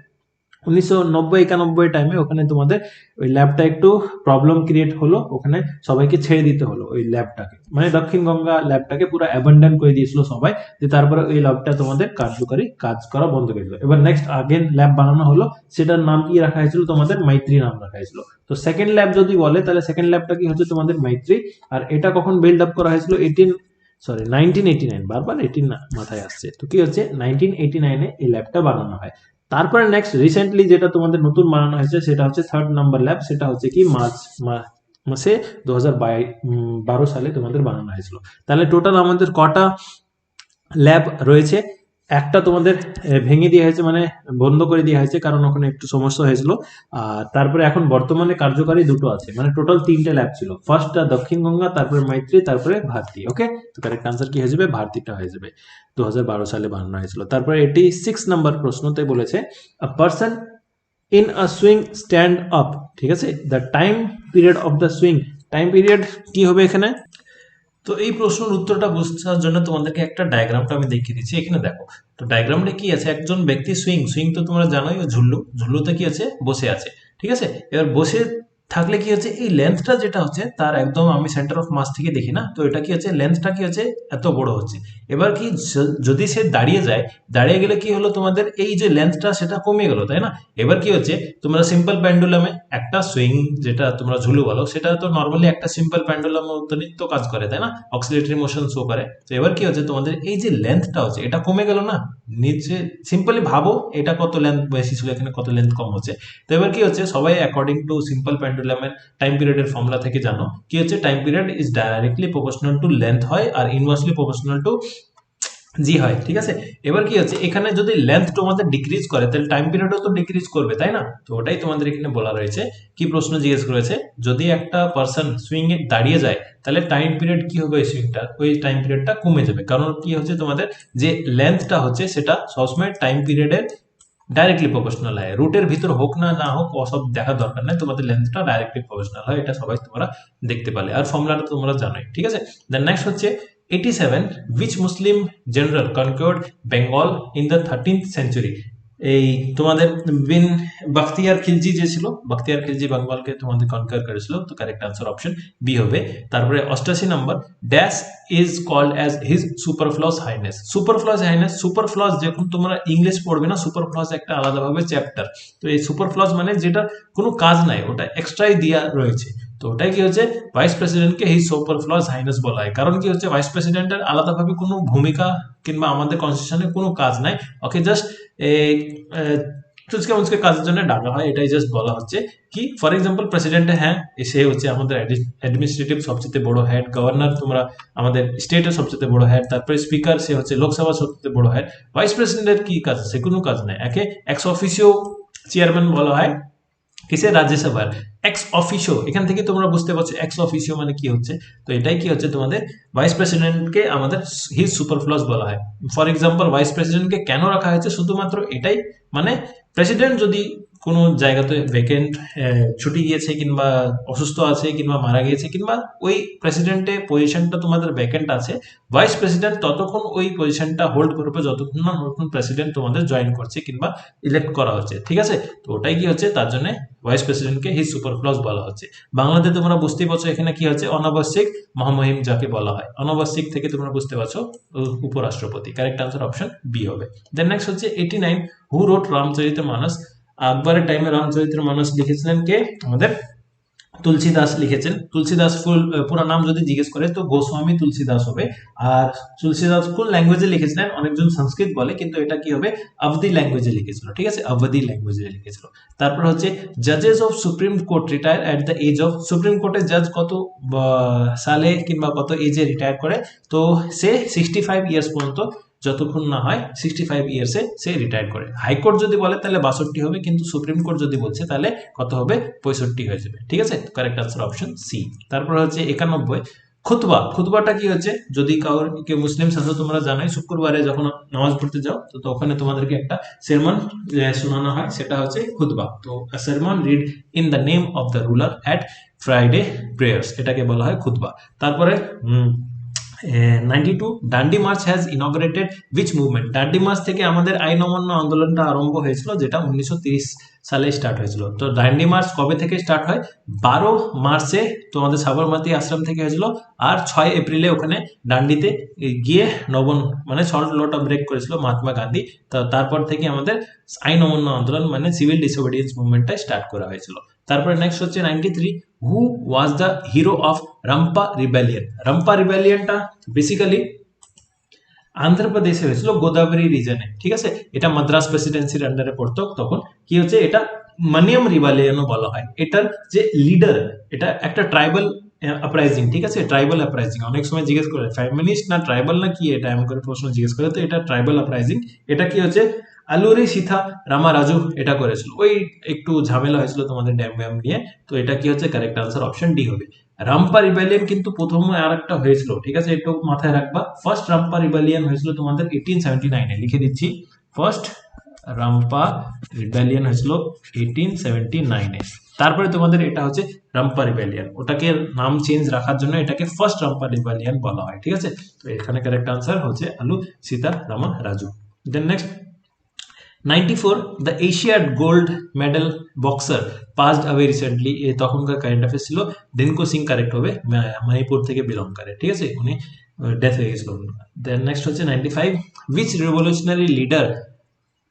A: 1990-91 টাইমে ওখানে তোমাদের ওই ল্যাবটা একটু প্রবলেম ক্রিয়েট হলো, ওখানে সবাইকে ছেড়ে দিতে হলো ওই ল্যাবটাকে, মানে দক্ষিণ গঙ্গা ল্যাবটাকে পুরো অ্যাবান্ডন করে দিয়েছিল সবাই, যে তারপরে ওই ল্যাবটা তোমাদের কার্যকরী কাজ করা বন্ধ করে দিল। এবার নেক্সট আগেন ল্যাব বানানো হলো, সেটার নাম কি রাখা হয়েছিল? তোমাদের মাইত্রী নাম রাখা হয়েছিল। তো সেকেন্ড ল্যাব যদি বলে তাহলে সেকেন্ড ল্যাবটা কি হচ্ছে? তোমাদের মাইত্রী। আর এটা কখন বিল্ড আপ করা হয়েছিল? 1989, বারবার 18 মাথায় আসছে, তো কি হচ্ছে 1989-এ এই ল্যাবটা বানানো হয়। তারপরে নেক্সট রিসেন্টলি যেটা তোমাদের নতুন বানানো হয়েছে সেটা হচ্ছে 3rd নাম্বার ল্যাব, সেটা হচ্ছে কি মাসে 2012 সালে তোমাদের বানানো হয়েছিল। তাহলে টোটাল আমাদের কটা ল্যাব রয়েছে? একটা তোমাদের ভেঙে দেওয়া হয়েছে, মানে বন্ধ করে দেওয়া হয়েছে, কারণ ওখানে একটু সমস্যা হয়েছিল। আর তারপরে এখন বর্তমানে কার্যকারী দুটো আছে, মানে টোটাল 3টে ল্যাব ছিল। ফার্স্টটা দক্ষিণ গঙ্গা, তারপরে মৈত্রী, তারপরে ভারতী। ওকে, তো কারেক্ট আনসার কি হয়ে যাবে? ভারতীটা হয়ে যাবে। 2012 সালে বানানো হয়েছিল। তারপরে 86 নাম্বার প্রশ্নতে বলেছে আ person in a swing stand up, ঠিক আছে, the time period of the swing, time period কি হবে এখানে? তো এই প্রশ্নের উত্তরটা বোঝার জন্য তোমাদেরকে একটা ডায়াগ্রামটা আমি দেখিয়ে দিচ্ছি। এখানে দেখো, তো ডায়াগ্রামটা কি আছে? একজন ব্যক্তি সুইং তো তোমরা জানোই, ঝুল্লুতে কি আছে? বসে আছে, ঠিক আছে। এবার বসে থাকলে কি হচ্ছে, এই লেন্থটা যেটা হচ্ছে তার একদম, আমি সেন্টার অফ মাস থেকে দেখি না, তো এটা কি হচ্ছে, লেন্থটা কি হচ্ছে, এত বড় হচ্ছে। এবার কি যদি সে দাঁড়িয়ে যায়, দাঁড়িয়ে গেলে কি হলো, তোমাদের এই যে লেন্থটা সেটা কমে গেল, তাই না? এবার কি হচ্ছে, তোমরা সিম্পল প্যান্ডুলামে একটা সুইং, যেটা তোমরা ঝুলু বলো, সেটা তো নর্মালি একটা সিম্পল প্যান্ডুলামের মতনই তো কাজ করে, তাই না? অক্সিলেটরি মোশন শো করে। তো এবার কি হচ্ছে, তোমাদের এই যে লেন্থটা হচ্ছে এটা কমে গেল না নিচে। সিম্পলি ভাবো এটা কত লেন্থ বেশি ছিল, এখানে কত লেন্থ কম হচ্ছে। তো এবার কি হচ্ছে, সবাই অ্যাকর্ডিং টু সিম্পল প্যান্ডুলামের টাইম পিরিয়ডের ফর্মুলা থেকে জানো, কি হচ্ছে, time period is directly proportional two length হয়, আর ইনভার্সলি প্রপোর্শনাল টু জি হয়, ঠিক আছে। এবার কি হচ্ছে, এখানে যদি লেন্থ তোমাদের ডিক্রিজ করে তাহলে টাইম পিরিয়ডও তো ডিক্রিজ করবে, তাই না? তো ওটাই তোমাদের এখানে বলা রয়েছে। কি প্রশ্ন জিজ্ঞেস করেছে, যদি একটা পার্সন সুইং এ দাঁড়িয়ে যায় তাহলে টাইম পিরিয়ড কি হবে? ওই টাইম পিরিয়ডটা কমে যাবে, কারণ কি হচ্ছে, তোমাদের যে লেন্থটা হচ্ছে সেটা সবসময় টাইম পিরিয়ডের ডাইরেক্টলি প্রপোর্শনাল হয়। রুটের ভিতর হোক না না হোক ওসব দেখার দরকার নাই, তোমাদের লেন্থটা ডাইরেক্টলি প্রপোর্শনাল হয়, এটা সবাই তোমরা দেখতে পালে, আর ফর্মুলাটা তোমরা জানোই, ঠিক আছে। দেন নেক্সট হচ্ছে 87, which Muslim general conquered Bengal in the 13th century? এই তোমাদের বিন বখতিয়ার খিলজি যে ছিল, বখতিয়ার খিলজি বেঙ্গলকে তোমাদের কনকার করেছিল, তো কারেক্ট আনসার অপশন বি হবে। তারপরে 88 number, dash is called as his superfluous highness. Superfluous যখন তোমরা ইংলিশ পড়বে না, সুপারফ্লস একটা আলাদাভাবে চ্যাপ্টার। তো এই সুপারফ্লস মানে যেটা কোনো কাজ নাই, ওটা এক্সট্রাই দেওয়া রয়েছে, তো ওটাই কি হচ্ছে, ভাইস প্রেসিডেন্টকে হিজ সুপারফ্লস হাইনেস বলা হয়। কারণ কি হচ্ছে, ভাইস প্রেসিডেন্টের আলাদাভাবে কোনো ভূমিকা কিংবা আমাদের কনস্টিটিউশনে কোনো কাজ নাই, ওকে জাস্ট এই চুচকে মুচকে কাজের জন্য ডাকা হয়, এটাই জাস্ট বলা হচ্ছে। কি ফর এক্সাম্পল প্রেসিডেন্ট, হ্যাঁ সে হচ্ছে আমাদের অ্যাডমিনিস্ট্রেটিভ সবচেয়ে বড় হেড, গভর্নর তোমরা আমাদের স্টেটের সবচেয়ে বড় হেড, তারপরে স্পিকার সে হচ্ছে লোকসভার সবচেয়ে বড় হেড। ভাইস প্রেসিডেন্টের কি কাজ? সে কোনো কাজ নাই, একে এক্স অফিসিও চেয়ারম্যান বলা হয়। কিসে? রাজ্যসভার এক্স অফিসিও। এখান থেকে তোমরা বুঝতে পারছো এক্স অফিসিও মানে কি হচ্ছে। তো এটাই কি হচ্ছে, তোমাদের ভাইস প্রেসিডেন্টকে আমাদের হিজ সুপারফ্লস বলা হয়। ফর এক্সাম্পল ভাইস প্রেসিডেন্টকে কেন রাখা হয়েছে, শুধুমাত্র এটাই, মানে প্রেসিডেন্ট যদি কোনো জায়গাতে ভ্যাকেন্ট ছুটি গিয়েছে কিংবা অসুস্থ আছে কিংবা মারা গিয়েছে কিংবা ওই প্রেসিডেন্টের পজিশনটা তোমাদের ভ্যাকেন্ট আছে, ভাইস প্রেসিডেন্ট ততক্ষণ ওই পজিশনটা হোল্ড করবে যতক্ষণ না নতুন প্রেসিডেন্ট তোমাদের জয়েন করছে কিংবা ইলেক্ট করা হচ্ছে, ঠিক আছে। তো ওটাই কি হচ্ছে, তার জন্য ভাইস প্রেসিডেন্টকে হিজ সুপারফ্লস বলা হচ্ছে। বাংলাতে তোমরা বুঝতেই পারছো এখানে কি হচ্ছে, অনাবশ্যিক মহামহিম যাকে বলা হয়। অনাবশ্যিক থেকে তোমরা বুঝতে পারছো উপরাষ্ট্রপতি। কারেক্ট আনসার অপশন বি হবে। দেন নেক্সট হচ্ছে 89, হু রোট রামচরিতমানস? আকবরের টাইমে রামচরিতমানস লিখেছিলেন কে? আমাদের তুলসীদাস লিখেছেন। তুলসীদাস পুরো নাম যদি জিজ্ঞেস করে তো গোস্বামী তুলসীদাস হবে। আর তুলসীদাস কোন ল্যাঙ্গুয়েজে লিখেছিলেন? অনেকজন সংস্কৃত বলে, কিন্তু এটা কি হবে, অবধি ল্যাঙ্গুয়েজে লিখেছিল, ঠিক আছে, অবধি ল্যাঙ্গুয়েজে লিখেছিল। তারপর হচ্ছে জাজেস of supreme court retire at the age of, supreme কোর্টের জাজ কত সালে কিংবা কত এজে রিটায়ার করে? তো সে 65 ইয়ার্স পর্যন্ত, যতক্ষণ না হয় 65 ইয়ার্সে সে রিটায়ার করে। হাইকোর্ট যদি বলে তাহলে 62 হবে, কিন্তু সুপ্রিম কোর্ট যদি বলছে তাহলে কত হবে, 65 হয়ে যাবে, ঠিক আছে। Correct answer option C. তারপর হচ্ছে 91, খুতবা, খুতবাটা কি হচ্ছে, যদি কেউ মুসলিম আছো তোমরা জানোই শুক্রবারে যখন নামাজ পড়তে যাও তো ওখানে তোমাদেরকে একটা সেরমন শোনানো হয়, সেটা হচ্ছে খুতবা। তো sermon read in the name of the ruler at Friday prayers, এটাকে বলা হয় খুতবা। তারপরে 92 Dandi march has inaugurated which movement. Dandi march থেকে আমাদের আইন অমান্য আন্দোলনটা আরম্ভ হয়েছিল, যেটা 1930 সালে স্টার্ট হয়েছিল। তো ডান্ডি মার্চ কবে থেকে স্টার্ট হয়? 12 মার্চে তোমাদের সাবরমতী আশ্রম থেকে হয়েছিল, আর 6 এপ্রিলে ওখানে ডান্ডিতে গিয়ে মানে সল্ট লোটা ব্রেক করেছিল মহাত্মা গান্ধী। তো তারপর থেকে আমাদের আইন অমান্য আন্দোলন মানে সিভিল ডিসোবিডিয়েন্স মুভমেন্টটা স্টার্ট করা হয়েছিল। তারপরে নেক্সট হচ্ছে 93 who was the hero of Rampa rebellion. Rampa রিবেলিয়নটা বেসিক্যালি আন্ধ্রপ্রদেশে হয়েছিল, গোদাবরী রিজনে, ঠিক আছে। এটা মাদ্রাস প্রেসিডেন্সির আন্ডারে পড়তো। তখন কি হচ্ছে, এটা মানিয়াম রিবেলিয়নও বলা হয়। এটার যে লিডার, এটা একটা ট্রাইবাল আপ্রাইজিং, ঠিক আছে, ট্রাইবাল আপ্রাইজিং। অনেক সময় জিজ্ঞেস করে ফেমিনিস্ট না ট্রাইবাল না কি, এটা এমন করে প্রশ্ন জিজ্ঞেস করে। তো এটা ট্রাইবাল আপ্রাইজিং। এটা কি হচ্ছে, আলুরি সীতা রামারাজু এটা করেছিল। ওই একটু ঝামেলা হয়েছিল তোমাদের ড্যাম ব্যাম নিয়ে। তো এটা কি হচ্ছে, কারেক্ট আনসার অপশন ডি হবে। রাম্পা রিবেলিয়ন কিন্তু প্রথমে আর একটা হয়েছিল, ঠিক আছে, একটু মাথায় রাখবা। ফার্স্ট রাম্পা রিবেলিয়ন হয়েছিল তোমাদের 1879 এ, লিখে দিচ্ছি। ফার্স্ট রাম্পা রিবেলিয়ন হয়েছিল 1879 এ। তারপরে তোমাদের এটা হচ্ছে রাম্পা রিবেলিয়ন, ওটাকে নাম চেঞ্জ রাখার জন্য এটাকে ফার্স্ট রাম্পা রিবেলিয়ন বলা হয়, ঠিক আছে। তো এখানে কারেক্ট আনসার হচ্ছে Alluri Sitarama Raju. Then next 94 the Asiad gold medal boxer passed away recently. এ তখনকার কারেন্ট অ্যাফেয়ার্স ছিল। দিনকো সিং কারেক্ট হবে, মণিপুর থেকে বিলং করে, ঠিক আছে, উনি ডেথ হয়ে গেছিল। দেন নেক্সট হচ্ছে 95 which revolutionary leader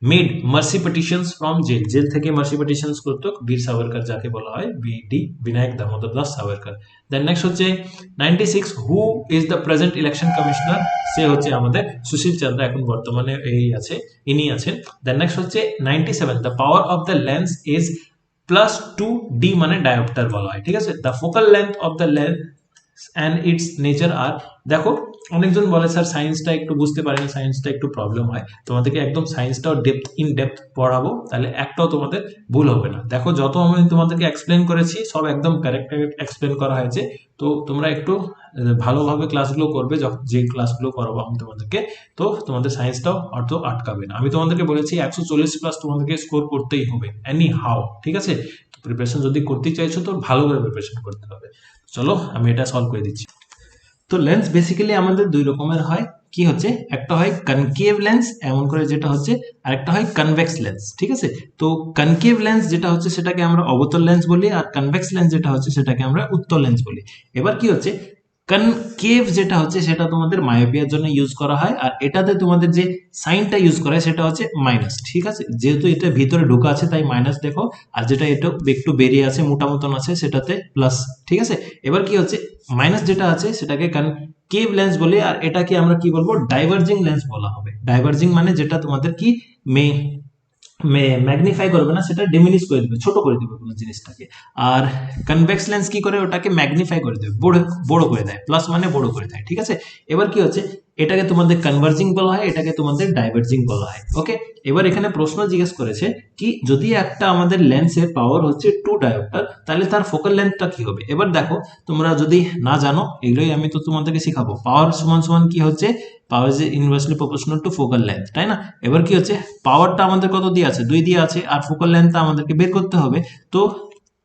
A: made mercy petitions from jail. Jail থেকে মার্সি পিটিশনস করতো বীর সাভারকার, যাকে বলা হয় VD Vinayak Damodar Das Savarkar. Then next হচ্ছে 96 who is the present election commissioner. সে হচ্ছে আমাদের সুশীল চন্দ্র, এখন বর্তমানে এই আছে, ইনি আছেন। দেন নেক্সট হচ্ছে 97 the power of the lens is +2d মানে ডায়োপ্টার বলা হয়, ঠিক আছে। The focal length of the lens and its nature আর। দেখো অনেকজন বলে স্যার সায়েন্সটা একটু বুঝতে পারি না, সায়েন্সটা একটু প্রবলেম হয়। তোমাদেরকে একদম সায়েন্সটাও ইন ডেপথ পড়াবো, তাহলে একটাও তোমাদের ভুল হবে না। দেখো যত আমি তোমাদেরকে এক্সপ্লেন করেছি সব একদম কারেক্ট এক্সপ্লেন করা হয়েছে। তো তোমরা একটু ভালোভাবে ক্লাসগুলো করবে, যে ক্লাসগুলো করাবো আমি তোমাদেরকে। তো তোমাদের সায়েন্সটাও অর্থ আটকাবে না। আমি তোমাদেরকে বলেছি 140+ তোমাদেরকে স্কোর করতেই হবে এনি হাউ, ঠিক আছে। প্রিপারেশন যদি করতে চাইছো তো ভালো করে প্রিপারেশন করতে হবে। চলো আমি এটা সলভ করে দিচ্ছি। তো লেন্স বেসিক্যালি আমাদের দুই রকমের হয়, কি হচ্ছে, একটা হয় কনকেভ লেন্স এমন করে যেটা হচ্ছে, আর একটা হয় কনভেক্স লেন্স, ঠিক আছে। তো কনকেভ লেন্স যেটা হচ্ছে সেটাকে আমরা অবতল লেন্স বলি, আর কনভেক্স লেন্স যেটা হচ্ছে সেটাকে আমরা উত্তল লেন্স বলি। এবার কি হচ্ছে, কনকেভ যেটা হচ্ছে সেটা তোমাদের মায়োপিয়ার জন্য ইউজ করা হয়, আর এটাতে তোমাদের যে সাইনটা ইউজ করা হয় সেটা হচ্ছে মাইনাস, ঠিক আছে। যেহেতু এটা ভিতরে ঢোকা আছে তাই মাইনাস দেখো, আর যেটা এটা একটু বেরিয়ে আছে মোটা মতন আছে সেটাতে প্লাস, ঠিক আছে। এবার কি হচ্ছে, মাইনাস যেটা আছে সেটাকে কনকেভ লেন্স বলি, আর এটাকে আমরা কি বলবো, ডাইভার্জিং লেন্স বলা হবে। ডাইভার্জিং মানে যেটা তোমাদের কি ম্যাগনিফাই করবে না, সেটা ডিমিনিশ করে দিবে, ছোট করে দিবে কোনো জিনিসটাকে। আর কনভেক্স লেন্স কি করে, ওটাকে ম্যাগনিফাই করে দেবে, বড় করে দেয়, প্লাস মানে বড় করে দেয়, ঠিক আছে। এবার কি হচ্ছে, এটাকে তোমাদের কনভার্জিং বলা হয়, এটাকে তোমাদের ডাইভার্জিং বলা হয়, ওকে। এবার এখানে প্রশ্ন জিজ্ঞেস করেছে কি, যদি একটা আমাদের লেন্সের পাওয়ার হচ্ছে 2 ডায়োপ্টার, তাহলে তার ফোকাল লেন্থটা কি হবে। এবার দেখো তোমরা যদি না জানো, এগুলোই আমি তো তোমাদেরকে শেখাবো। পাওয়ার সমান সমান কি হচ্ছে, power is inversely proportional two focal length, তাই না। এবার কি হচ্ছে, পাওয়ারটা আমাদের কত দিয়ে আছে, 2 দিয়ে আছে, আর ফোকাল লেন্থটা আমাদেরকে বের করতে হবে। তো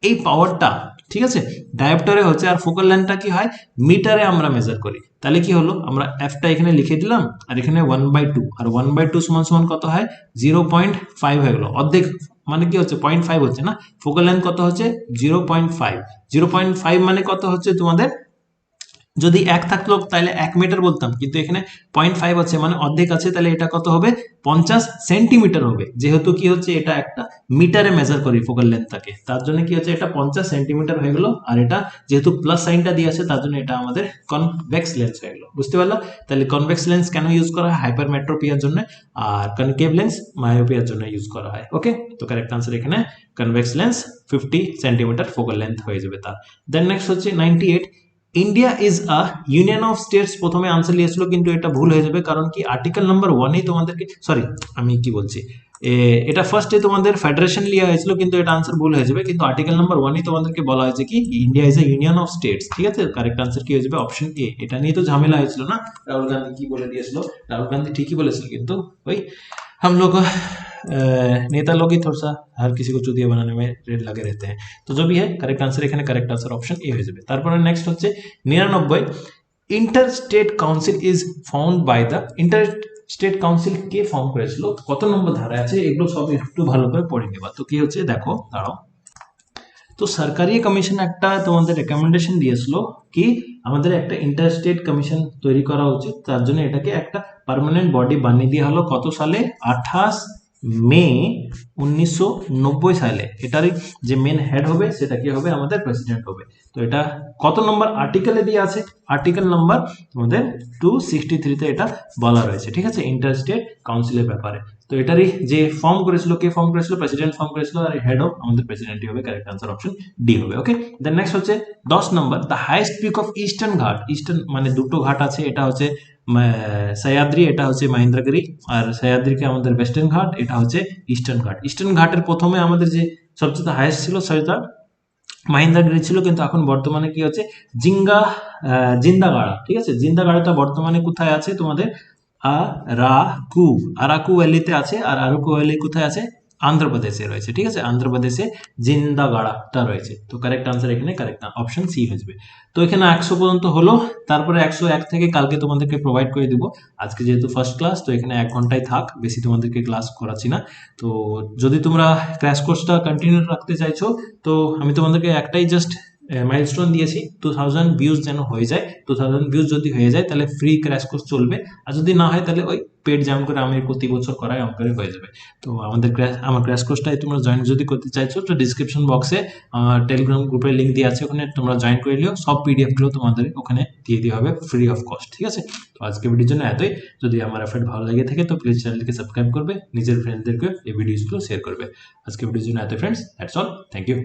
A: এই পাওয়ারটা, ঠিক আছে, ডায়োপ্টারে হচ্ছে, আর ফোকাল লেন্থটা কি হয়, মিটারে আমরা মেজার করি। তাহলে কি হলো, আমরা এফটা এখানে লিখে দিলাম, আর এখানে 1/2, আর 1/2 সমান সমান কত হয়, 0.5 হয়ে গেল। অর্ধেক মানে কি হচ্ছে, 0.5 হচ্ছে না, ফোকাল লেন্থ কত হচ্ছে 0.5। 0.5 মানে কত হচ্ছে তোমাদের, যদি 1 থাকতো তাহলে 1 মিটার বলতাম, কিন্তু এখানে 0.5 আছে মানে অর্ধেক আছে, তাহলে এটা কত হবে, 50 সেন্টিমিটার হবে। যেহেতু কি হচ্ছে, এটা একটা মিটারে মেজার করি ফোকাল লেন্থটাকে, তার জন্য কি হচ্ছে, এটা 50 সেন্টিমিটার হয়ে গেল। আর এটা যেহেতু প্লাস সাইনটা দিয়ে আছে, তার জন্য এটা আমাদের কনভেক্স লেন্স হয়ে গেল, বুঝতে পারলো। তাহলে কনভেক্স লেন্স কেন ইউজ করা হয়, হাইপারমেট্রোপিয়ার জন্য, আর কনকেভ লেন্স মায়োপিয়ার জন্য ইউজ করা হয়, ওকে। তো কারেক্ট আনসার এখানে convex lens 50 centimetre focal length হয়ে যাবে তার। দেন নেক্সট হচ্ছে 98 India is a union of states প্রথমে আনসার নিয়েছিল, কিন্তু এটা ভুল হয়ে যাবে, কারণ কি আর্টিকেল নাম্বার 1 তোমাদেরকে, সরি আমি কি বলছি, এটা ফার্স্টে তোমাদের ফেডারেশন লিয়া হয়েছিল, কিন্তু এটা আনসার ভুল হয়ে যাবে। কিন্তু আর্টিকেল নাম্বার 1 তোমাদেরকে বলা হয়েছে কি India is a union of states, ঠিক আছে। কারেক্ট আনসার কি হয়ে যাবে, অপশন এ। এটা নিয়ে তো ঝামেলা হয়েছিল না, রাহুল গান্ধী কি বলে দিয়েছিল, রাহুল গান্ধী ঠিকই বলেছিল, কিন্তু ওই हम लोग नेता लोग ही थोड़ा सा हर किसी को चूतिया बनाने में लगे रहते हैं। तो जो भी है करेक्ट आंसर এখানে करेक्ट आंसर অপশন এ হয়ে যাবে। তারপরে নেক্সট হচ্ছে 99, inter state council is found by the, inter state council কে ফর্ম করেছিল, কত নম্বর ধারায় আছে, এগুলো সব একটু ভালো করে পড়ে নেবা। তো কি হচ্ছে দেখো, দাঁড়াও। তো সরকারি কমিশন একটা তোমাদের রেকমেন্ডেশন দিয়েছিল কি আমাদের একটা ইন্টার স্টেট কমিশন তৈরি করা উচিত, তার জন্য এটাকে একটা পার্মানেন্ট বডি বানিয়ে দেওয়া হলো কত সালে, 28 মে 1990 সালে। এটারই যে মেন হেড হবে সেটা কি হবে, আমাদের প্রেসিডেন্ট হবে। তো এটা কত নম্বর আর্টিকেলে দিয়ে আছে, আর্টিকেল নাম্বার তোমাদের 263 এটা বলা রয়েছে, ঠিক আছে, ইন্টার স্টেট কাউন্সিলের ব্যাপারে। তো এটারই যে ফর্ম করেছিল, কে ফর্ম করেছিল, প্রেসিডেন্ট ফর্ম করেছিল, আর হেড অফ আমাদের প্রেসিডেন্টই হবে। কারেক্ট আনসার অপশন ডি হবে। ওকে, দেন নেক্সট হচ্ছে 10 number, the highest peak of Eastern Ghat, Eastern মানে দুটো ঘাট আছে, এটা হচ্ছে সহ্যাদ্রি, এটা হচ্ছে মহেন্দ্রগিরি, আর সহ্যাদ্রিকে আমাদের ওয়েস্টার্ন ঘাট, এটা হচ্ছে ইস্টার্ন ঘাট। ইস্টার্ন ঘাটের প্রথমে আমাদের যে সবচেয়ে হাইয়েস্ট ছিল সেটা মহেন্দ্রগিরি ছিল, কিন্তু এখন বর্তমানে কি হচ্ছে জিন্দাগাড়া, ঠিক আছে। জিন্দাগাড়াটা বর্তমানে কোথায় আছে তোমাদের, আরাকু, আরাকু ভ্যালিতে আছে। আর আরাকু ভ্যালি কোথায় আছে, আন্ধ্রপ্রদেশে রয়েছে, ঠিক আছে, আন্ধ্রপ্রদেশে জিন্দাগাড়াটা রয়েছে। তো কারেক্ট আনসার এখানে কারেক্ট অপশন সি হয়ে যাবে। তো এখানে 100 পর্যন্ত হলো, তারপরে 101 থেকে কালকে তোমাদেরকে প্রোভাইড করে দিব। আজকে যেহেতু ফার্স্ট ক্লাস, তো এখানে 1 ঘন্টায় থাক, বেশি তোমাদেরকে ক্লাস করাচ্ছি না। তো যদি তোমরা ক্র্যাশ কোর্সটা কন্টিনিউ রাখতে চাইছো, তো আমি তোমাদেরকে একটাই জাস্ট মাইলস্টোন দিয়েছি, 2000 ভিউজ যেন হয়ে যায়। 2000 ভিউজ যদি হয়ে যায় তাহলে ফ্রি ক্র্যাশ কোর্স চলবে, আর যদি না হয় তাহলে ওই পেড যেমন করে আমি প্রতি বছর করাই অঙ্করে হয়ে যাবে। তো আমার ক্র্যাশ কোর্সটাই তোমরা জয়েন যদি করতে চাইছো, তো ডিসক্রিপশন বক্সে টেলিগ্রাম গ্রুপের লিঙ্ক দিয়ে আছে, ওখানে তোমরা জয়েন করে নিও। সব পিডিএফগুলো তোমাদের ওখানে দিয়ে দেওয়া হবে ফ্রি অফ কস্ট, ঠিক আছে। তো আজকে ভিডিওর জন্য এতই। যদি আমার এফর্ট ভালো লেগে থাকে তো প্লিজ চ্যানেলকে সাবস্ক্রাইব করবে, নিজের ফ্রেন্ডদেরকে এই ভিডিওসগুলো শেয়ার করবে। আজকে ভিডিওর জন্য এতই friends, that's all, thank you.